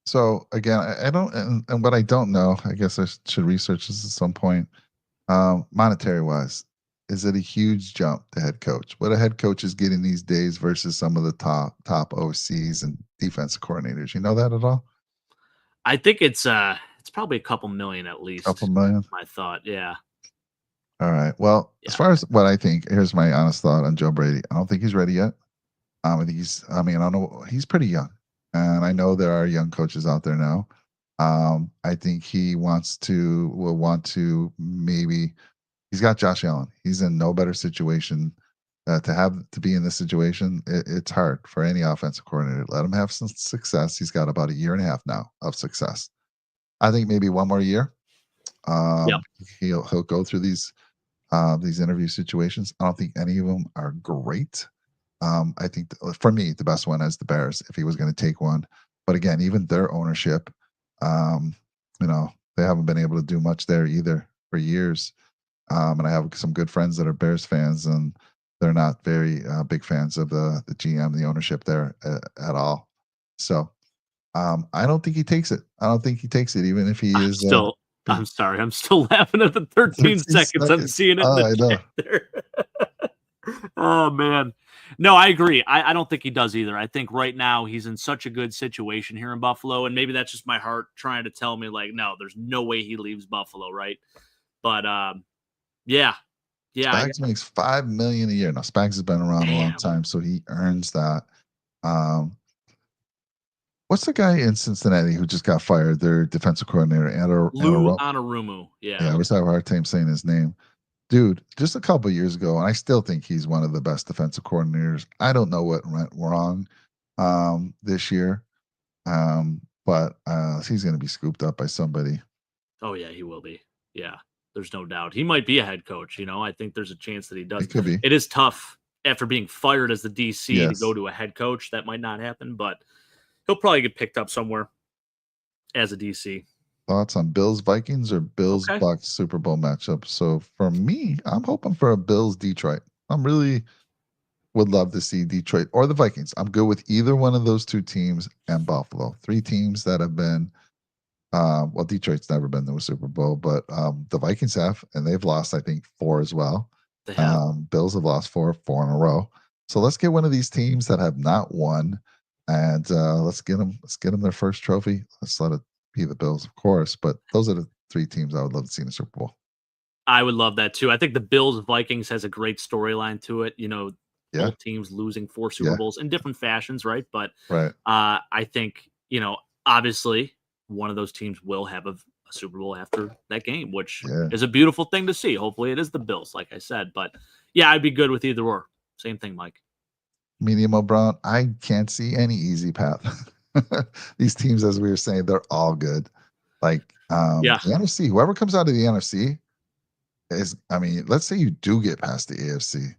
So again, I don't, and what I don't know, I guess I should research this at some point. Monetary wise, is it a huge jump to head coach? What a head coach is getting these days versus some of the top OCs and defensive coordinators. You know that at all? I think it's probably a couple million at least. Couple million. My thought, yeah, All right. Well, as yeah. far as what I think, here's my honest thought on Joe Brady. I don't think he's ready yet. I think I don't know. He's pretty young. And I know there are young coaches out there now. I think will want to maybe, he's got Josh Allen. He's in no better situation to be in this situation. It's hard for any offensive coordinator. Let him have some success. He's got about a year and a half now of success. I think maybe one more year. Yep. He'll go through these interview situations. I don't think any of them are great. I think for me, the best one is the Bears if he was going to take one. But again, even their ownership, um, they haven't been able to do much there either for years. And I have some good friends that are Bears fans, and they're not very big fans of the GM, the ownership there at all. So I don't think he takes it. I don't think he takes it, even if he I'm is. still I'm sorry. I'm still laughing at the 13 13 seconds I'm seconds. seeing it in Oh, the I know. chat there. Oh man. No, I agree. I don't think he does either. I think right now he's in such a good situation here in Buffalo, and maybe that's just my heart trying to tell me like, no, there's no way he leaves Buffalo, right? But yeah, yeah, Spags makes $5 million a year. Now Spags has been around a long damn. time, so he earns that. Um, what's the guy in Cincinnati who just got fired? Their defensive coordinator, Lou Anarumu, Yeah, I yeah. always have a hard time saying his name. Dude, just a couple years ago, and I still think he's one of the best defensive coordinators. I don't know what went wrong this year, but he's going to be scooped up by somebody. Oh yeah, he will be. Yeah, there's no doubt. He might be a head coach. I think there's a chance that he does. It could be. It is tough after being fired as the DC to Yes. go to a head coach. That might not happen, but he'll probably get picked up somewhere as a DC. Thoughts on Bills Vikings or Bills Okay. Bucks Super Bowl matchup? So for me, I'm hoping for a Bills Detroit. I'm really would love to see Detroit or the Vikings. I'm good with either one of those two teams and Buffalo. Three teams that have been well, Detroit's never been to a Super Bowl, but the Vikings have, and they've lost, I think, four as well. They have. Bills have lost four in a row. So let's get one of these teams that have not won, and let's get them their first trophy. Let's let it be the Bills, of course. But those are the three teams I would love to see in the Super Bowl. I would love that too. I think the Bills Vikings has a great storyline to it. Yeah, Both teams losing four Super yeah, Bowls in different fashions, right? But right. I think, obviously one of those teams will have a Super Bowl after that game, which Yeah. is a beautiful thing to see. Hopefully it is the Bills, like I said. But yeah, I'd be good with either or. Same thing, Mike. Medium Brown, I can't see any easy path. These teams, as we were saying, they're all good. Like Yeah. the NFC, whoever comes out of the NFC let's say you do get past the AFC.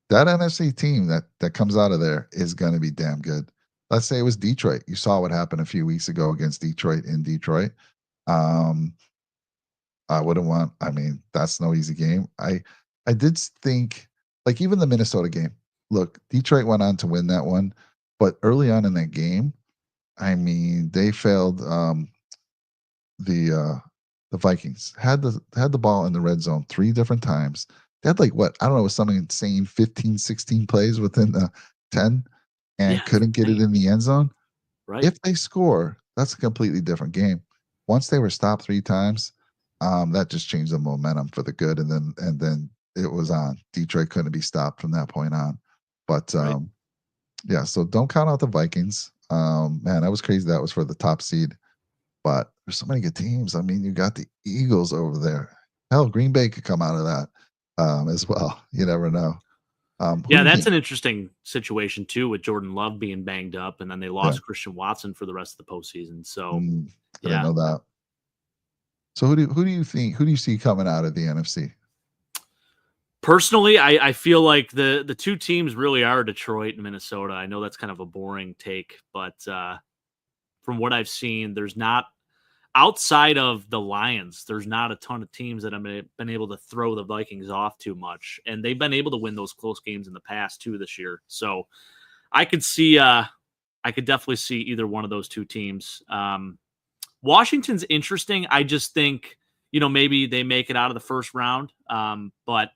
That NFC team that comes out of there is going to be damn good. Let's say it was Detroit. You saw what happened a few weeks ago against Detroit in Detroit. Um, I wouldn't want. I mean, that's no easy game. I did think like even the Minnesota game. Look, Detroit went on to win that one, but early on in that game, I mean, they failed. The Vikings had the ball in the red zone three different times. They had like what I don't know, something insane 15, 16 plays within the 10 and Yeah, couldn't get it insane. in the end zone. Right. If they score, that's a completely different game. Once they were stopped 3 times, that just changed the momentum for the good, and then it was on. Detroit couldn't be stopped from that point on. But, Right. yeah, so don't count out the Vikings. Man, that was crazy that was for the top seed, but there's so many good teams. I mean, you got the Eagles over there. Hell, Green Bay could come out of that, as well. You never know. Who Yeah, do you that's think? an interesting situation too with Jordan Love being banged up, and then they Yeah. lost Christian Watson for the rest of the postseason. So, I didn't yeah. know that. So who do you see coming out of the NFC? Personally, I feel like the two teams really are Detroit and Minnesota. I know that's kind of a boring take, but from what I've seen, there's not outside of the Lions, there's not a ton of teams that have been able to throw the Vikings off too much, and they've been able to win those close games in the past too this year. So I could see, I could definitely see either one of those two teams. Washington's interesting. I just think maybe they make it out of the first round, but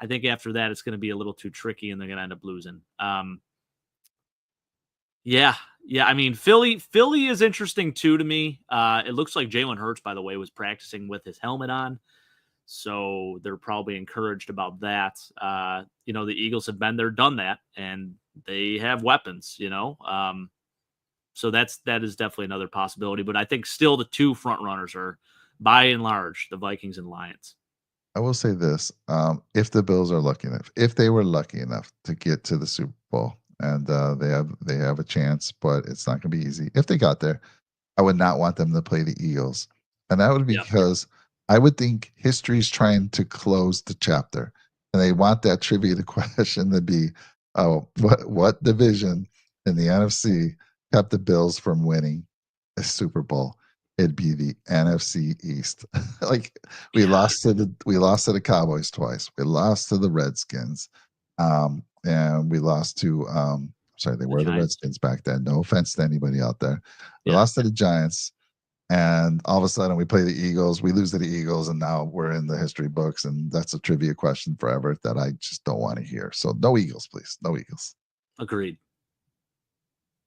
I think after that it's going to be a little too tricky, and they're going to end up losing. Yeah, yeah. I mean, Philly is interesting too to me. It looks like Jalen Hurts, by the way, was practicing with his helmet on, so they're probably encouraged about that. The Eagles have been there, done that, and they have weapons. So that is definitely another possibility. But I think still the two front runners are, by and large, the Vikings and Lions. I will say this: if the Bills are lucky enough, if they were lucky enough to get to the Super Bowl, and they have a chance, but it's not going to be easy. If they got there, I would not want them to play the Eagles. And that would be Yeah, because I would think history's trying to close the chapter. And they want that trivia question to be, oh, what division in the NFC kept the Bills from winning a Super Bowl? It'd be the NFC East. Like yeah, we lost to the Cowboys twice. We lost to the Redskins. And we lost to sorry, they the were the Giants. Redskins back then. No offense to anybody out there. We Yeah, lost to the Giants, and all of a sudden we play the Eagles. We lose to the Eagles, and now we're in the history books. And that's a trivia question forever that I just don't want to hear. So no Eagles, please. No Eagles. agreed.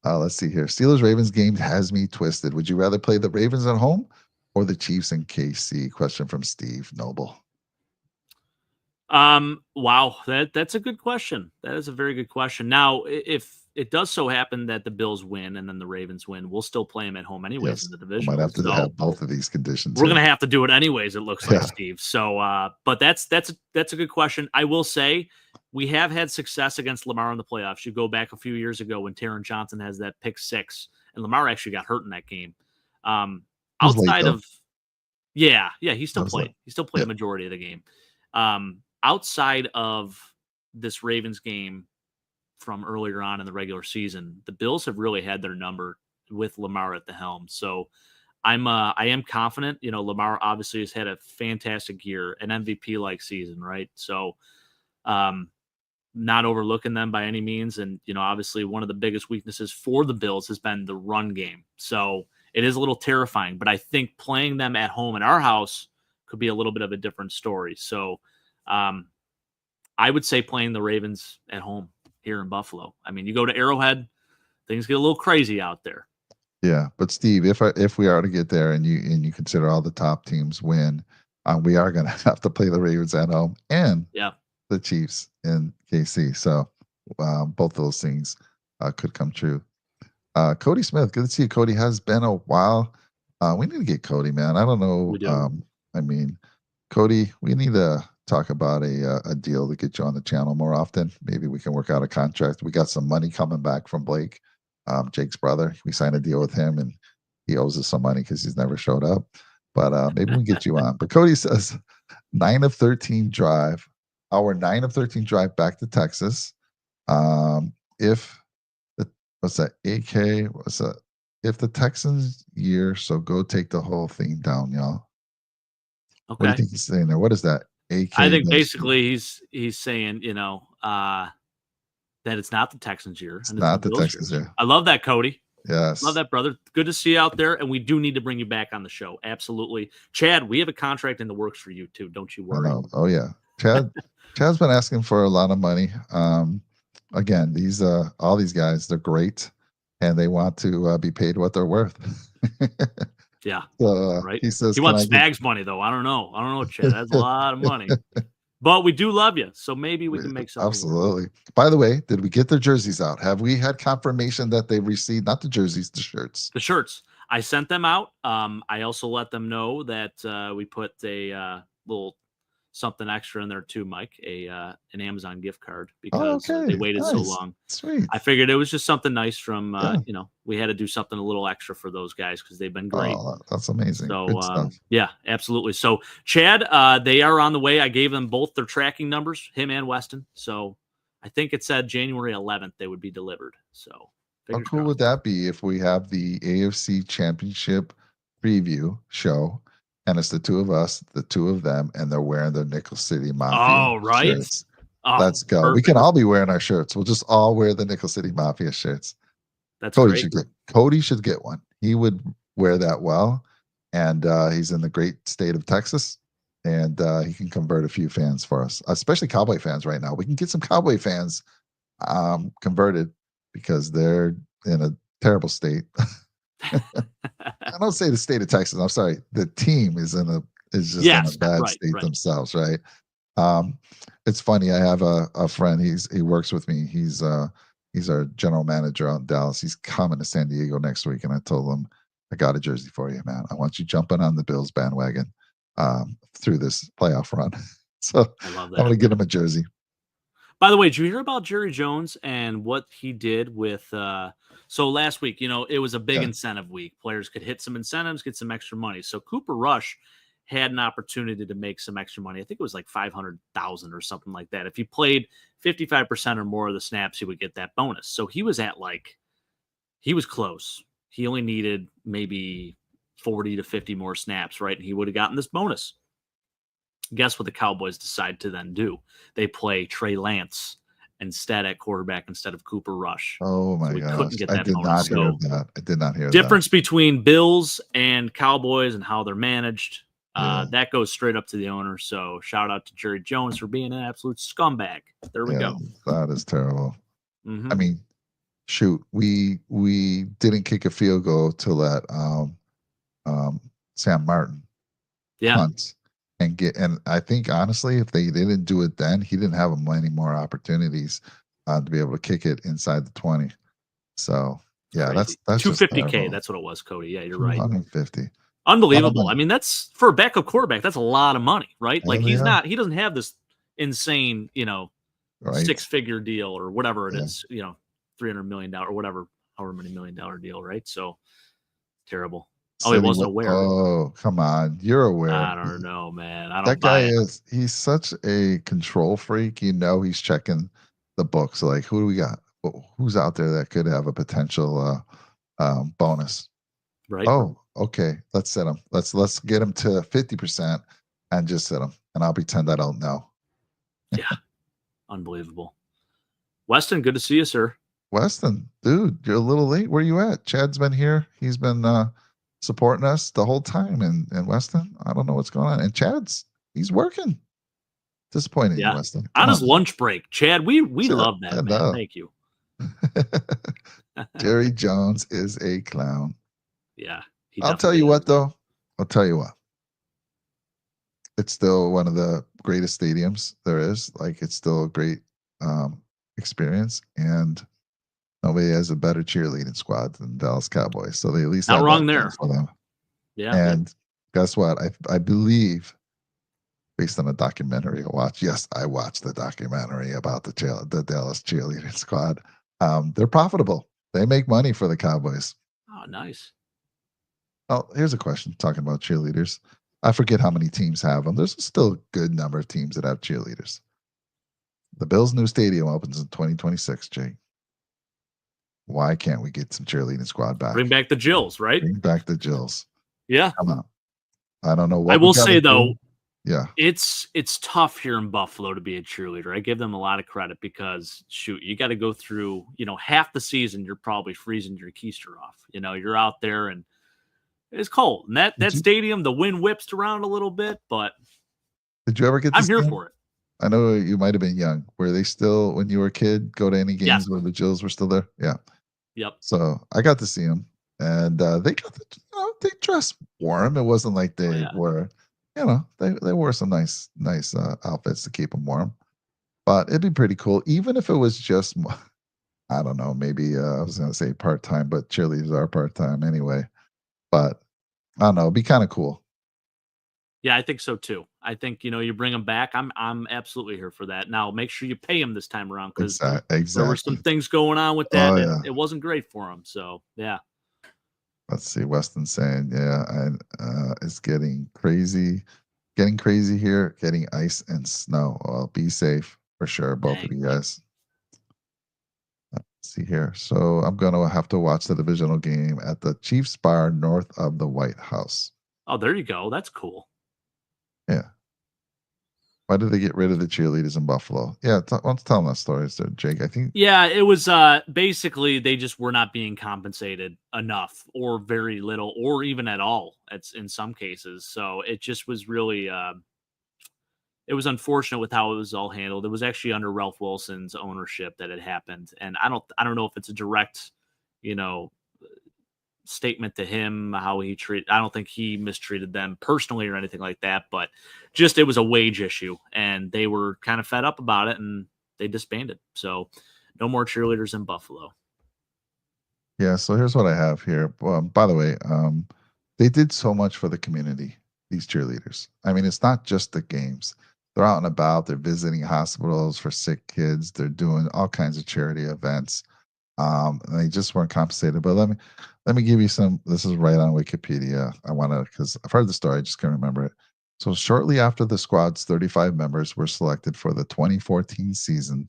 Let's see here. Steelers Ravens game has me twisted. Would you rather play the Ravens at home or the Chiefs in KC? Question from Steve Noble. Wow, that's a good question. That is a very good question. Now, if it does so happen that the Bills win and then the Ravens win, we'll still play them at home anyways in Yes, the I might divisional. have to So have both of these conditions we're here. gonna have to do it anyways. It looks like, Yeah. Steve. So, but that's a good question. I will say we have had success against Lamar in the playoffs. You go back a few years ago when Taron Johnson has that pick six, and Lamar actually got hurt in that game. It was late Outside though. of yeah, he That still was late. played. He still played Yeah. a majority of the game. Outside of this Ravens game from earlier on in the regular season, the Bills have really had their number with Lamar at the helm. So I am confident. Lamar obviously has had a fantastic year, an MVP like season, right? So um not overlooking them by any means. And, obviously one of the biggest weaknesses for the Bills has been the run game. So it is a little terrifying, but I think playing them at home in our house could be a little bit of a different story. So um, I would say playing the Ravens at home here in Buffalo. I mean, you go to Arrowhead, things get a little crazy out there. Yeah, but Steve, if we are to get there and you consider all the top teams win, we are going to have to play the Ravens at home and Yeah. the Chiefs in KC. So both those things could come true. Cody Smith, good to see you. Cody has been a while. We need to get Cody, man. I don't know. We do. I mean, Cody, we need to talk about a deal to get you on the channel more often. Maybe we can work out a contract. We got some money coming back from Blake, Jake's brother. We signed a deal with him, and he owes us some money because he's never showed up. But maybe we can get you on. But Cody says 9 of 13 drive, our 9 of 13 drive back to Texas. If the what's that? AK, what's that? If the Texans year, so go take the whole thing down, y'all. What do you Okay. think he's saying there? What is that? I AK think does year. basically he's saying, that it's not the Texans year It's and it's the not the Bills Texans year. year. I love that, Cody. Love Yes. that, brother. Good to see you out there. And we do need to bring you back on the show. Absolutely. Chad, we have a contract in the works for you too. Don't you I worry. know. Oh yeah. Chad's been asking for a lot of money. Again, these all these guys, they're great and they want to be paid what they're worth. Yeah, So right. he says, He "Can wants I get?" Spags money though. I don't know. I don't know, Chad. That's a lot of money. But we do love you, so maybe we can make something work. Absolutely. By the way, did we get their jerseys out? Have we had confirmation that they've received not the jerseys, the shirts? The shirts, I sent them out. I also let them know that we put a little something extra in there too, Mike, a an Amazon gift card Oh, because they okay. waited so Nice. long. Sweet. I figured it was just something nice from Yeah. we had to do something a little extra for those guys because they've been great. Oh, that's amazing. So Good stuff. yeah, absolutely. So Chad, they are on the way. I gave them both their tracking numbers, him and Weston. So I think it said January 11th they would be delivered. So How fingers cool would crossed. that be if we have the AFC Championship preview show and it's the two of us, the two of them, and they're wearing their Nickel City Mafia Oh, right. shirts? Oh, Let's go. We can perfect. all be wearing our shirts. We'll just all wear the Nickel City Mafia shirts. That's Cody great. should get one. He would wear that well. And he's in the great state of Texas. And he can convert a few fans for us, especially Cowboy fans right now. We can get some Cowboy fans converted because they're in a terrible state. I don't say the state of Texas. I'm sorry. The team is just in a Yes, bad right, state right. themselves, right? Um, it's funny. I have a friend. He works with me. He's our general manager out in Dallas. He's coming to San Diego next week, and I told him, I got a jersey for you, man. I want you jumping on the Bills bandwagon through this playoff run. So I love I'm that. gonna get him a jersey. By the way, did you hear about Jerry Jones and what he did with so last week, it was a big Yeah. incentive week. Players could hit some incentives, get some extra money. So Cooper Rush had an opportunity to make some extra money. I think it was like 500,000 or something like that. If he played 55% or more of the snaps, he would get that bonus. So he was he was close. He only needed maybe 40 to 50 more snaps, right? And he would have gotten this bonus. Guess what the Cowboys decide to then do? They play Trey Lance instead at quarterback instead of Cooper Rush. Oh So my we gosh. couldn't get I that did bonus. not hear So that. I did not hear difference between Bills and Cowboys and how they're managed. Yeah. That goes straight up to the owner. So shout out to Jerry Jones for being an absolute scumbag. There we go. That is terrible. Mhm. I mean, shoot, we didn't kick a field goal to let Sam Martin Yeah, punt and I think honestly, if they didn't do it then, he didn't have many more opportunities to be able to kick it inside the 20. So yeah, crazy. that's just 250K. terrible. That's what it was, Cody. Yeah, you're right. 250. Unbelievable. I mean, that's for a backup quarterback. That's a lot of money, right? Like Hell yeah. he doesn't have this insane, Right. 6-figure deal or whatever it Yeah. is, $300 million or whatever, however many $1 million deal, right? So terrible. Oh, he wasn't aware. Oh, come on. You're aware. I don't know, man. I don't That guy buy it. he's such a control freak. He's checking the books. Like, who do we got? Who's out there that could have a potential bonus? Right. Oh, okay. Let's set him. Let's get him to 50% and just set him. And I'll pretend I don't know. Yeah. Unbelievable. Weston, good to see you, sir. Weston, dude, you're a little late. Where you at? Chad's been here. He's been supporting us the whole time. And Weston, I don't know what's going on. And he's working. Disappointing, Yeah. Weston. On his lunch break. Chad, we Chad, love that, man. Thank you. Jerry Jones is a clown. Yeah. I'll tell you what, though. I'll tell you what. It's still one of the greatest stadiums there is. Like, it's still a great experience. And nobody has a better cheerleading squad than Dallas Cowboys. So they at least not have wrong that there for them. Yeah. And guess what? I believe, based on a documentary I watched. Yes, I watched the documentary about the Dallas cheerleading squad. They're profitable. They make money for the Cowboys. Oh, nice. Oh, here's a question talking about cheerleaders. I forget how many teams have them. There's still a good number of teams that have cheerleaders. The Bills' new stadium opens in 2026, Jake. Why can't we get some cheerleading squad back? Bring back the Jills, right? Bring back the Jills. Yeah. Come on. I don't know what I will say, though, yeah, it's tough here in Buffalo to be a cheerleader. I give them a lot of credit because shoot, you got to go through, half the season you're probably freezing your keister off. You're out there and it's cold. And that stadium, the wind whips around a little bit, but did you ever get I'm here for it. I know you might have been young. Were they still, when you were a kid, go to any games where the Jills were still there? Yeah. Yep. So I got to see them. And they got they dressed warm. It wasn't like Oh they yeah. were, they wore some nice outfits to keep them warm. But it'd be pretty cool, even if it was just, I don't know, maybe I was gonna say part time, but cheerleaders are part time anyway. But I don't know, it'd be kind of cool. Yeah, I think so too. I think, you bring him back. I'm absolutely here for that. Now, make sure you pay him this time around because there were some Exactly. things going on with Oh that, and yeah. it wasn't great for him. So, yeah, Let's see. Weston saying, yeah, and it's getting crazy here, getting ice and snow. Well, be safe for sure, both of dang. you guys. Let's see here. So I'm gonna have to watch the divisional game at the Chiefs Bar north of the White House. Oh, there you go. That's cool. Yeah. Why did they get rid of the cheerleaders in Buffalo? Yeah, let's tell them that story, so Jake. I think Yeah, it was basically they just were not being compensated enough or very little or even at all. It's in some cases. So it just was really it was unfortunate with how it was all handled. It was actually under Ralph Wilson's ownership that it happened. And I don't know if it's a direct, you know, statement to him how he treated. I don't think he mistreated them personally or anything like that, but just it was a wage issue and they were kind of fed up about it and they disbanded. So no more cheerleaders in Buffalo. yeah. So here's what I have here. By the way, they did so much for the community. These cheerleaders. I mean, it's not just the games. They're out and about. They're visiting hospitals for sick kids. They're doing all kinds of charity events. And they just weren't compensated. But let me give you some. This is right on Wikipedia. I want to because I've heard the story. I just can't remember it. So shortly after the squad's 35 members were selected for the 2014 season,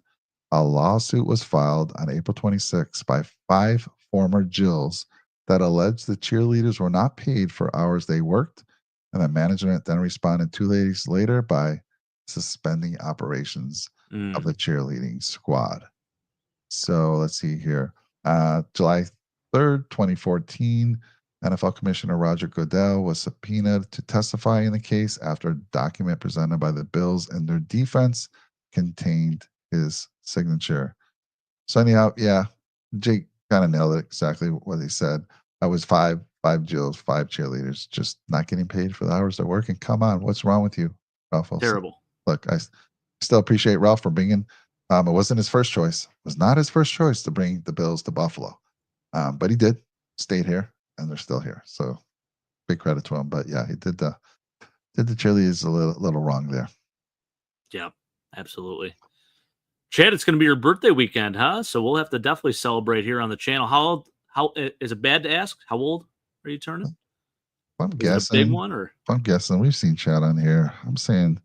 a lawsuit was filed on April 26 by 5 former Jills that alleged the cheerleaders were not paid for hours they worked, and the management then responded 2 days later by suspending operations of Mm, the cheerleading squad. So let's see here. July 3rd, 2014, NFL Commissioner Roger Goodell was subpoenaed to testify in the case after a document presented by the Bills and their defense contained his signature. So anyhow, yeah, Jake kind of nailed it exactly what he said. I was five Jills, 5 cheerleaders, just not getting paid for the hours they're working. Come on, what's wrong with you, Ralph Wilson? terrible. Look, still appreciate Ralph for bringing. It wasn't his first choice. It was not his first choice to bring the Bills to Buffalo, but he did. Stayed here, and they're still here. So big credit to him. But yeah, he did the cheerleaders a little wrong there. Yeah, absolutely. Chad, it's going to be your birthday weekend, huh? So we'll have to definitely celebrate here on the channel. How is it bad to ask? How old are you turning? I'm Is it a big guessing. one or I'm guessing. We've seen Chad on here. I'm saying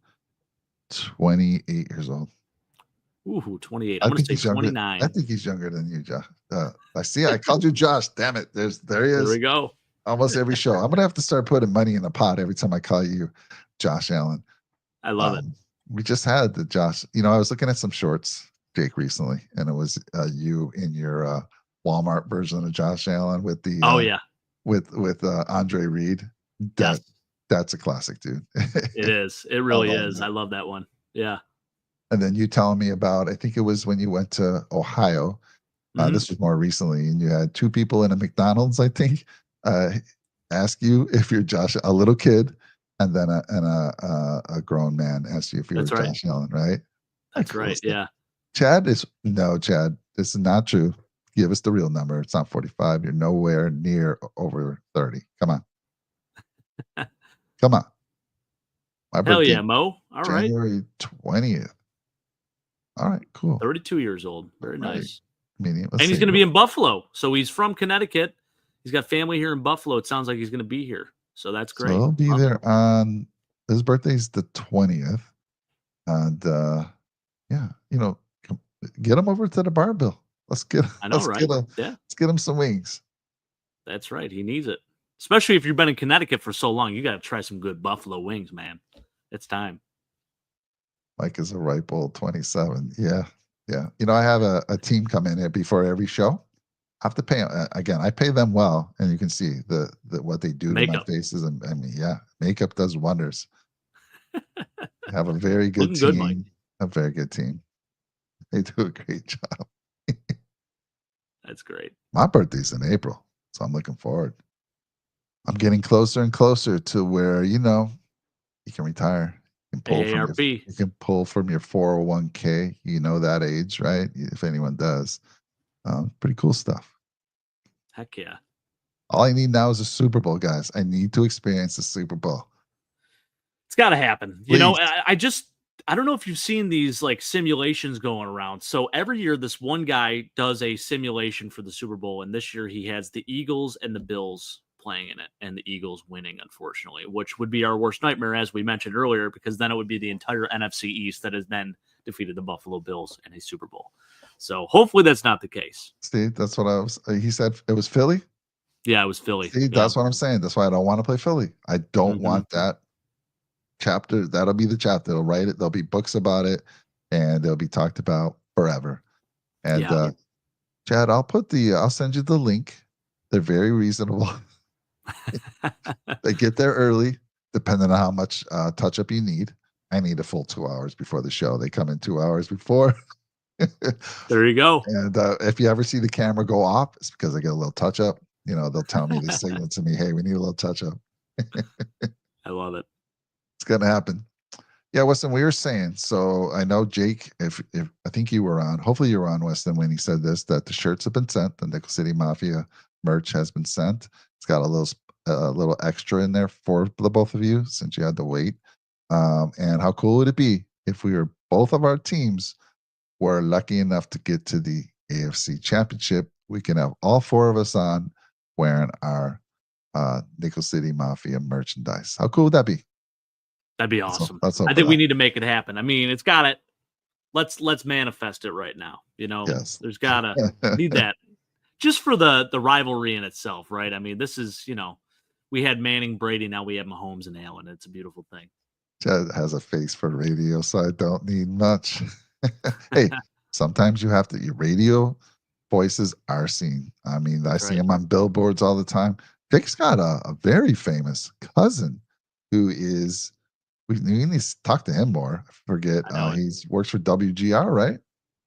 28 years old. ooh, 28? I'm I going to think say he's younger. I 29. think he's younger than you, Josh. I see. I called you Josh. Damn it. There he There is. we go. Almost every show. I'm gonna have to start putting money in the pot every time I call you Josh Allen. I love it. Um, we just had the Josh. I was looking at some shorts, Jake, recently, and it was you in your Walmart version of Josh Allen with the Oh yeah, with Andre Reed. yes, That's a classic, dude. it is. It I really love is. that. I love that one. Yeah. And then you telling me about, I think it was when you went to Ohio. Hmm. This was more recently, and you had 2 people in a McDonald's, I think, uh, ask you if you're Josh, a little kid, and then a grown man asked you if you were That's right. Josh Allen, right? How That's cool right. is that? Yeah. Chad, this is not true. Give us the real number. It's not 45. You're nowhere near over 30. Come on. Come on. My Hell birthday, yeah, Mo. All right. January 20th. All right, cool. 32 years old. All Very right. nice. Medium. Let's And he's see. going to be in Buffalo. So he's from Connecticut. He's got family here in Buffalo. It sounds like he's going to be here. So that's So great. he'll be Love it. there on his birthday's the 20th. And yeah, get him over to the bar bill. Let's get I know, let's get right? him Yeah, let's get him some wings. that's right. He needs it. Especially if you've been in Connecticut for so long. You got to try some good buffalo wings, man. It's time. Mike is a ripe old 27. Yeah. Yeah. I have a team come in here before every show. I have to pay again. I pay them well, and you can see the what they The do to my makeup. faces. And I mean, yeah, makeup does wonders. I have a very good Looking good, Mike. team. A very good team. They do a great job. That's great. My birthday's in April, so I'm looking forward. I'm getting closer and closer to where, you can retire. You can pull from your AARP. you can pull from your 401k. You know that age, right? If anyone does. Pretty cool stuff. Heck yeah. All I need now is a Super Bowl, guys. I need to experience the Super Bowl. It's got to happen. Please. I don't know if you've seen these like simulations going around. So every year, this one guy does a simulation for the Super Bowl, and this year he has the Eagles and the Bills playing in it, and the Eagles winning, unfortunately, which would be our worst nightmare, as we mentioned earlier, because then it would be the entire NFC East that has then defeated the Buffalo Bills in a Super Bowl. So hopefully that's not the case. See, that's what I was. He said it was Philly. Yeah, it was Philly. See, that's what I'm saying. That's why I don't want to play Philly. I don't want that chapter. That'll be the chapter. They'll write it. There'll be books about it, and they'll be talked about forever. And Chad, I'll send you the link. They're very reasonable. They get there early, depending on how much touch up you need. I need a full 2 hours before the show. They come in 2 hours before. There you go. And if you ever see the camera go off, it's because I get a little touch up. They'll tell me, they signal to me, hey, we need a little touch up. I love it. It's going to happen. Yeah, Weston, we were saying, so I know Jake, if I think you were on, hopefully you were on, Weston, when he said this, that the shirts have been sent. The Nickel City Mafia merch has been sent. It's got a little extra in there for the both of you since you had to wait. And how cool would it be if both of our teams were lucky enough to get to the AFC Championship? We can have all four of us on wearing our Nickel City Mafia merchandise. How cool would that be? That'd be awesome. I think we need to make it happen. I mean, it's got it. Let's manifest it right now. Yes. There's gotta need that just for the rivalry in itself, right? I mean, this is, we had Manning, Brady, now we have Mahomes and Allen. It's a beautiful thing. Chad has a face for radio, so I don't need much. Hey, sometimes you have to. Your radio voices are seen. I mean, I see them on billboards all the time. Jake's got a very famous cousin who is. We need to talk to him more. I forget. He works for WGR, right?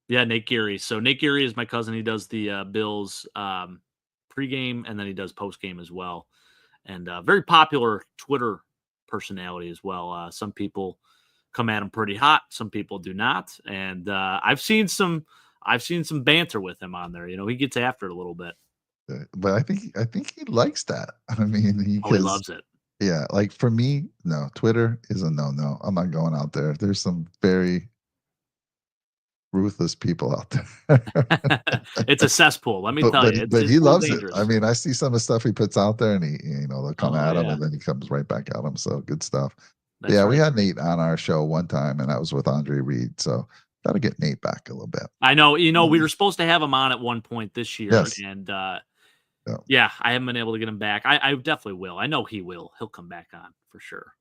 Yeah, Nate Geary. So Nate Geary is my cousin. He does the Bills pregame, and then he does postgame as well. And very popular Twitter personality as well. Some people come at him pretty hot. Some people do not. And I've seen some banter with him on there. He gets after it a little bit. But I think he likes that. I mean, he loves it. Yeah, like for me, no, Twitter is a no. I'm not going out there. There's some very ruthless people out there. It's a cesspool, let me tell you. But he loves dangerous. It. I mean, I see some of the stuff he puts out there, and they'll come at him, and then he comes right back at him. So good stuff. We had Nate on our show one time, and that was with Andre Reed. So got to get Nate back a little bit. I know. We were supposed to have him on at one point this year, and I haven't been able to get him back. I definitely will. I know he will. He'll come back on for sure.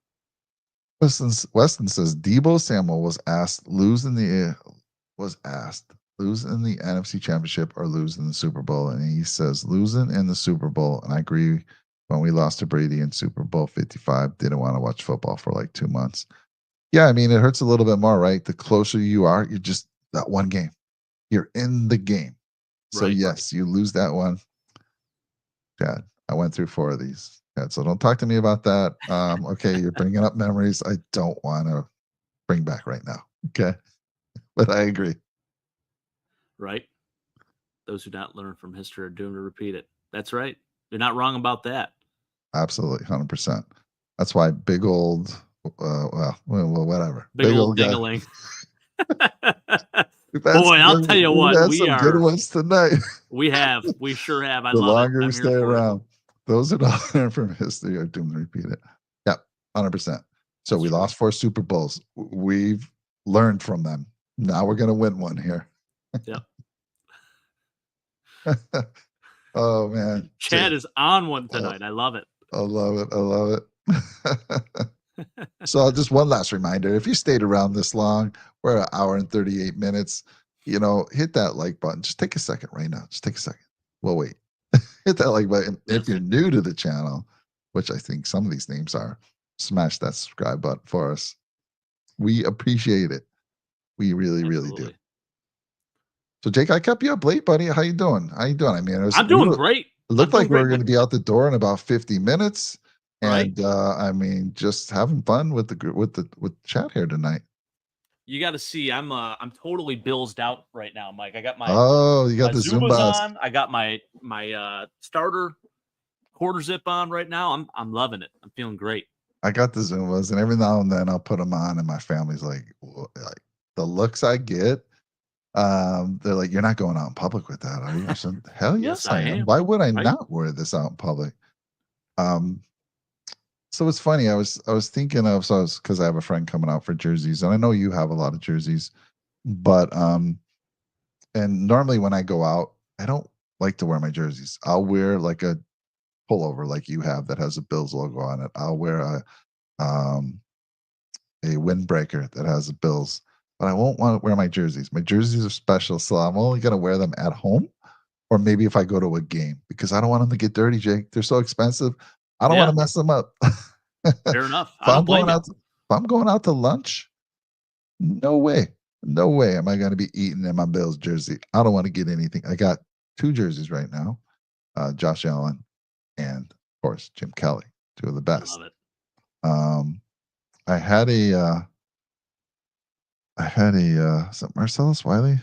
Weston says Deebo Samuel was asked losing the NFC Championship or losing the Super Bowl, and he says losing in the Super Bowl. And I agree. When we lost to Brady in Super Bowl 55, didn't want to watch football for like 2 months. Yeah, I mean, it hurts a little bit more, right? The closer you are, you're just that one game. You're in the game. So yes, you lose that one. Chad, I went through 4 of these. Chad, so don't talk to me about that. Okay, you're bringing up memories I don't want to bring back right now. Okay, but I agree. Right. Those who not learn from history are doomed to repeat it. That's right. You're not wrong about that. Absolutely, 100%. That's why big old, whatever. Big old ding-a-ling. Boy, I'll tell you what, we had some good ones tonight. We sure have. I the love it. The longer we stay around, those who don't learn from history are doomed to repeat it. Yep, 100%. So we lost 4 Super Bowls. We've learned from them. Now we're going to win one here. Yep. Oh man, Chad is on one tonight. I love it. I love it. So just one last reminder: if you stayed around this long, we're an hour and 38 minutes. Hit that like button. Just take a second right now. Just take a second. We'll wait. Hit that like button. If you're new to the channel, which I think some of these names are, smash that subscribe button for us. We appreciate it. We really, really do. So Jake, I kept you up late, buddy. How you doing? I mean, I'm doing great. It I'm looked doing like we great, were going Mike. to be out the door in about 50 minutes, Right? and I mean, just having fun with with chat here tonight. You got to see. I'm totally billsed out right now, Mike. I got Oh, you got my the Zumbas Zumbas. on. I got my starter quarter zip on right now. I'm loving it. I'm feeling great. I got the Zumbas, and every now and then I'll put them on, and my family's like the looks I get. They're like, "You're not going out in public with that, are you?" I said, "Hell Yes, yes, I I am. am. Why would I Right? not wear this out in public?" Um, so it's funny. I was thinking of so because I have a friend coming out for jerseys, and I know you have a lot of jerseys, but and normally when I go out, I don't like to wear my jerseys. I'll wear like a pullover like you have that has a Bills logo on it. I'll wear um a windbreaker that has the Bills, but I won't want to wear my jerseys. My jerseys are special, so I'm only gonna wear them at home or maybe if I go to a game because I don't want them to get dirty, Jake. They're so expensive. I don't want Yeah. to mess them up. Fair enough. If I don't I'm blame going you. out, if I'm going out to lunch, no way, no way am I going to be eating in my Bills jersey. I don't want to get anything. I got two jerseys right now, Josh Allen and of course Jim Kelly, two of the I best. love it. Um, I had is it Marcellus Wiley?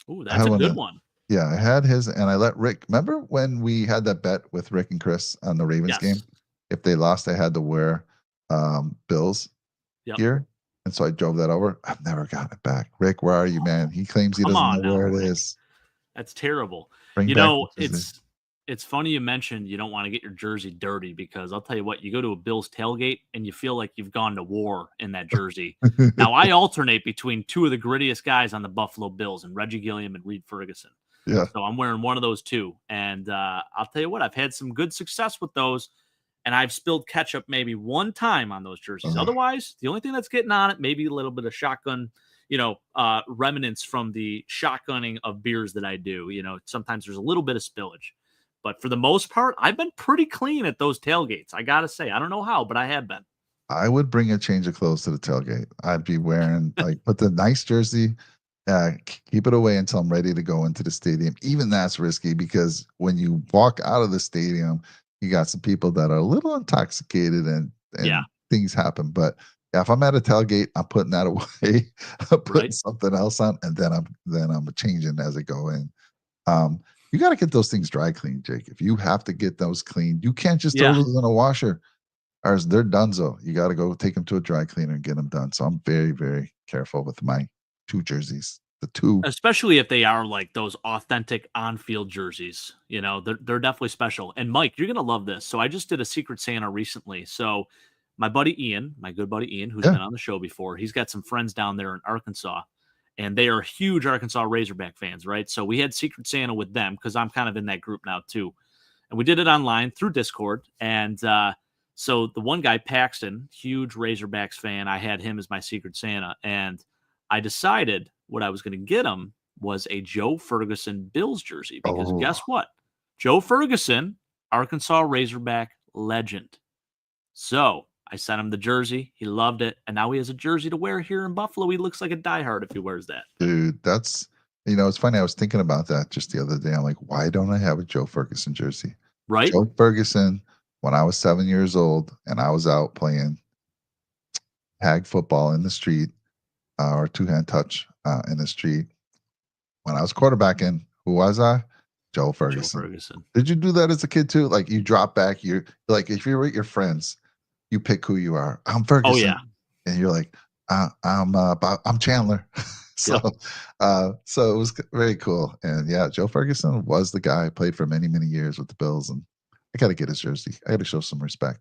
Ooh, I that's had a one good that one. yeah, I had his and I let Rick remember when we had that bet with Rick and Chris on the Ravens game? Yes. If they lost, they had to wear Bills Yep. gear. And so I drove that over. I've never gotten it back. Rick, where are you, man? He claims he Come doesn't know on now, where it Rick. is. That's terrible. Bring You back know, the Tuesday. it's funny you mentioned you don't want to get your jersey dirty because I'll tell you what, you go to a Bills tailgate and you feel like you've gone to war in that jersey. Now I alternate between two of the grittiest guys on the Buffalo Bills and Reggie Gilliam and Reed Ferguson. Yeah. So I'm wearing one of those two. And I'll tell you what, I've had some good success with those. And I've spilled ketchup maybe one time on those jerseys. Uh, Otherwise, the only thing that's getting on it, maybe a little bit of shotgun, remnants from the shotgunning of beers that I do. Sometimes there's a little bit of spillage. But for the most part, I've been pretty clean at those tailgates. I got to say, I don't know how, but I have been. I would bring a change of clothes to the tailgate. I'd be wearing like put the nice jersey, keep it away until I'm ready to go into the stadium. Even that's risky because when you walk out of the stadium, you got some people that are a little intoxicated Yeah, and things happen. But yeah, if I'm at a tailgate, I'm putting that away, I'm putting right. something else on, and then I'm changing as I go in. Um, you got to get those things dry cleaned, Jake. If you have to get those cleaned, you can't just throw Yeah. those in a washer or they're donezo. You got to go take them to a dry cleaner and get them done. So I'm very, very careful with my two jerseys. The two, Especially if they are like those authentic on-field jerseys. They're definitely special. And Mike, you're gonna love this. So I just did a Secret Santa recently. So my buddy Ian, my good buddy Ian, who's yeah, been on the show before, he's got some friends down there in Arkansas, and they are huge Arkansas Razorback fans, right? So we had Secret Santa with them because I'm kind of in that group now too. And we did it online through Discord. And so the one guy, Paxton, huge Razorbacks fan, I had him as my Secret Santa. And I decided what I was going to get him was a Joe Ferguson Bills jersey because oh, guess what? Joe Ferguson, Arkansas Razorback legend. So I sent him the jersey. He loved it. And now he has a jersey to wear here in Buffalo. He looks like a diehard if he wears that. dude, that's it's funny. I was thinking about that just the other day. I'm like, why don't I have a Joe Ferguson jersey? Right? Joe Ferguson, when I was 7 years old and I was out playing tag football in the street or two hand touch in the street. When I was quarterbacking, who was I? Joe Joe Ferguson. Ferguson. Did you do that as a kid too? Like you drop back, you're like if you're with your friends, you pick who you are. I'm Oh, Ferguson, yeah. and you're like, I'm Chandler. so, Yep. so it was very cool. And yeah, Joe Ferguson was the guy. Played for many many years with the Bills, and I got to get his jersey. I got to show some respect.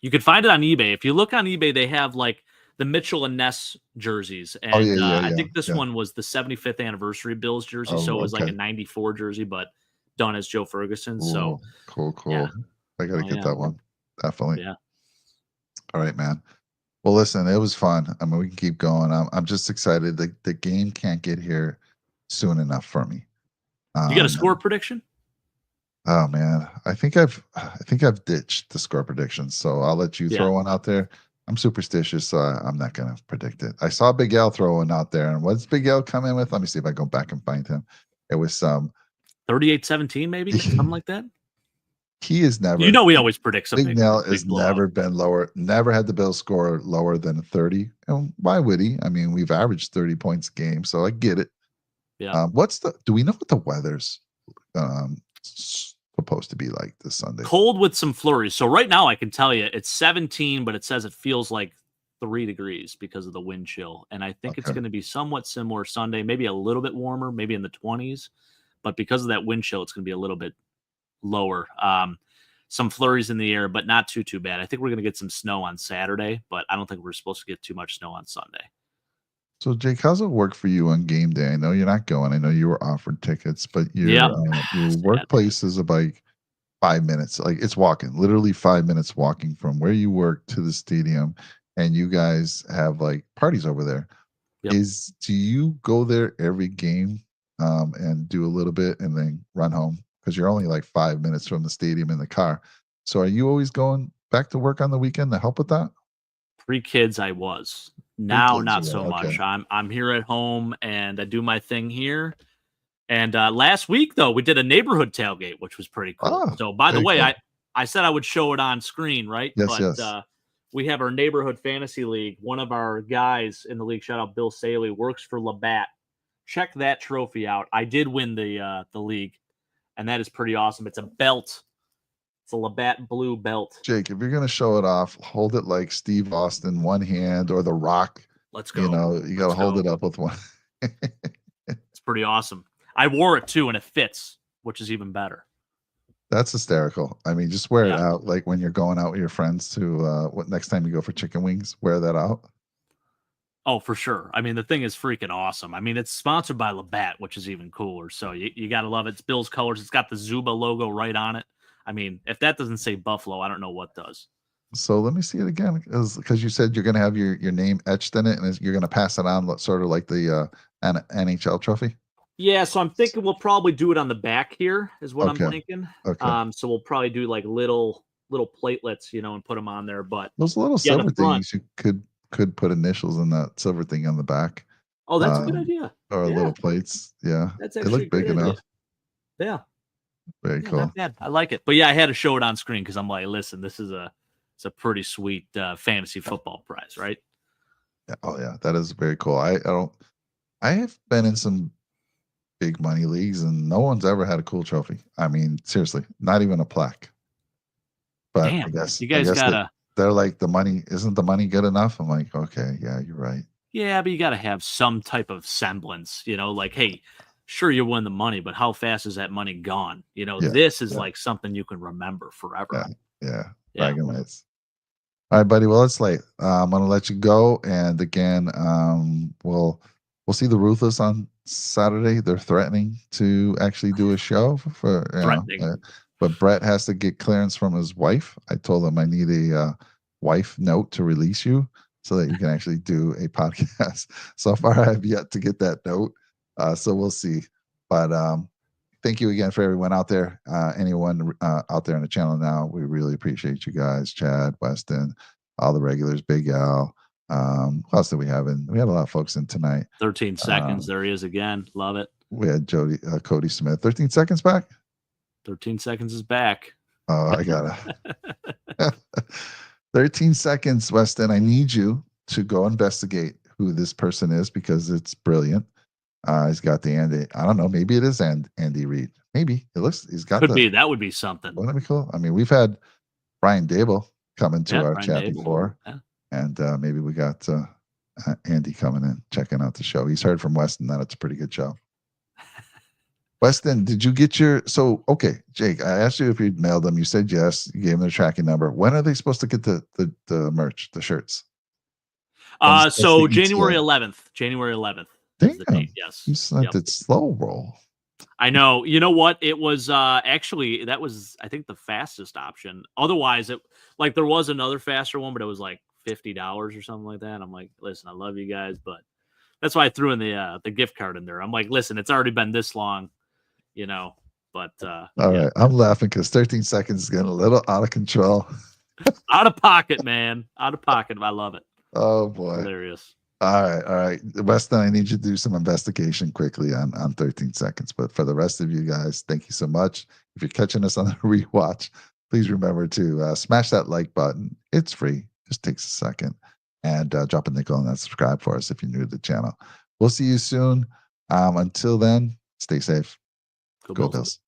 You can find it on eBay. If you look on eBay, they have like the Mitchell and Ness jerseys. Oh And yeah, yeah, I yeah, think this yeah. one was the 75th anniversary Bills jersey. So Oh it was like a okay. 94 jersey, but done as Joe Ferguson. So Cool, cool, yeah. cool. I got to Oh, get yeah. that one. Definitely. Yeah. All right, man. Well, listen, it was fun. I mean, we can keep going. I'm just excited. The game can't get here soon enough for me. You got a Um, score prediction? oh man, I think I've ditched the score predictions. So I'll let you Yeah. throw one out there. I'm superstitious, so I'm not gonna predict it. I saw Big L throw one out there, and what's Big L come in with? Let me see if I go back and find him. It was some. 38-17, maybe something like that. He is never. You know, we always predict some Big Nell has big blowout. never been lower. Never had the Bills score lower than 30. And why would he? I mean, we've averaged 30 points a game, so I get it. Yeah. Do we know what the weather's supposed to be like this Sunday? Cold with some flurries. So right now I can tell you it's 17, but it says it feels like 3 degrees because of the wind chill. And I think it's going to be somewhat similar Sunday, maybe a little bit warmer, maybe in the 20s. But because of that wind chill, it's going to be a little bit lower. Some flurries in the air, but not too bad. I think we're going to get some snow on Saturday, but I don't think we're supposed to get too much snow on Sunday. So, Jake, how's it work for you on game day? I know you're not going. I know you were offered tickets, but your workplace is about 5 minutes. Like it's walking, literally 5 minutes walking from where you work to the stadium, and you guys have like parties over there. Yep. Do you go there every game and do a little bit and then run home? Because you're only like 5 minutes from the stadium in the car. So are you always going back to work on the weekend to help with that? Pre-kids, I was. Now, not so much. I'm here at home and I do my thing here. And last week, though, we did a neighborhood tailgate, which was pretty cool. Oh, so, by the way, I said I would show it on screen, right? Yes, but we have our neighborhood fantasy league. One of our guys in the league, shout out Bill Saley, works for Labatt. Check that trophy out. I did win the league, and that is pretty awesome. It's a belt. It's a Labatt blue belt. Jake, if you're going to show it off, hold it like Steve Austin, one hand, or The Rock. Let's go. You know, you got to hold it up with one. It's pretty awesome. I wore it too, and it fits, which is even better. That's hysterical. I mean, just wear it out like when you're going out with your friends to next time you go for chicken wings, wear that out. Oh, for sure. I mean, the thing is freaking awesome. I mean, it's sponsored by Labatt, which is even cooler. So you got to love it. It's Bill's colors. It's got the Zuba logo right on it. I mean, if that doesn't say Buffalo, I don't know what does. So let me see it again, because you said you're going to have your name etched in it, and you're going to pass it on, sort of like the NHL trophy. Yeah, so I'm thinking we'll probably do it on the back here, is what I'm thinking. Okay. So we'll probably do like little platelets, and put them on there. But those little silver things, you could put initials in that silver thing on the back. Oh, that's a good idea. Or little plates. Yeah, that's actually they look big enough. Yeah. Very cool. Not bad. I like it. But yeah, I had to show it on screen because I'm like, listen, it's a pretty sweet fantasy football prize, right? Yeah. Oh yeah, that is very cool. I have been in some big money leagues and no one's ever had a cool trophy. I mean, seriously, not even a plaque. But damn, I guess you guys gotta. They're like, isn't the money good enough? I'm like, okay, yeah, you're right. Yeah, but you got to have some type of semblance, like, hey, sure, you win the money, but how fast is that money gone? This is like something you can remember forever. Yeah. Bragging rights. All right, buddy. Well, it's late. I'm gonna let you go. And again, we'll see the Ruthless on Saturday. They're threatening to actually do a show for but Brett has to get clearance from his wife. I told him I need a wife note to release you so that you can actually do a podcast. So far, I have yet to get that note. So we'll see. But thank you again for everyone out there. Anyone out there on the channel now, we really appreciate you guys. Chad, Weston, all the regulars, Big Al. Who else did we have in? We had a lot of folks in tonight. 13 seconds. There he is again. Love it. We had Cody Smith. 13 seconds back? 13 seconds is back. Oh, I gotta. 13 seconds, Weston. I need you to go investigate who this person is because it's brilliant. He's got the Andy. I don't know. Maybe it is Andy Reid. Maybe it looks. He's got. Could be. That would be something. Wouldn't that be cool? I mean, we've had Brian Dable come into our chat before, and maybe we got Andy coming in checking out the show. He's heard from Weston that it's a pretty good show. Weston, did you get your? So okay, Jake, I asked you if you'd mailed them. You said yes. You gave them their tracking number. When are they supposed to get the merch, the shirts? So January 11th. January 11th. Damn. The date, yes. You sent it slow roll. I know. You know what? It was actually that was I think the fastest option. Otherwise, there was another faster one, but it was like $50 or something like that. I'm like, listen, I love you guys, but that's why I threw in the gift card in there. I'm like, listen, it's already been this long, But all right, I'm laughing because 13 seconds is getting a little out of control. Out of pocket, man. Out of pocket. I love it. Oh boy. Hilarious. All right, all right. Weston, I need you to do some investigation quickly on 13 seconds. But for the rest of you guys, thank you so much. If you're catching us on the rewatch, please remember to smash that like button. It's free, just takes a second. And drop a nickel and then subscribe for us if you're new to the channel. We'll see you soon. Until then, stay safe. Go Go Bills. Bills.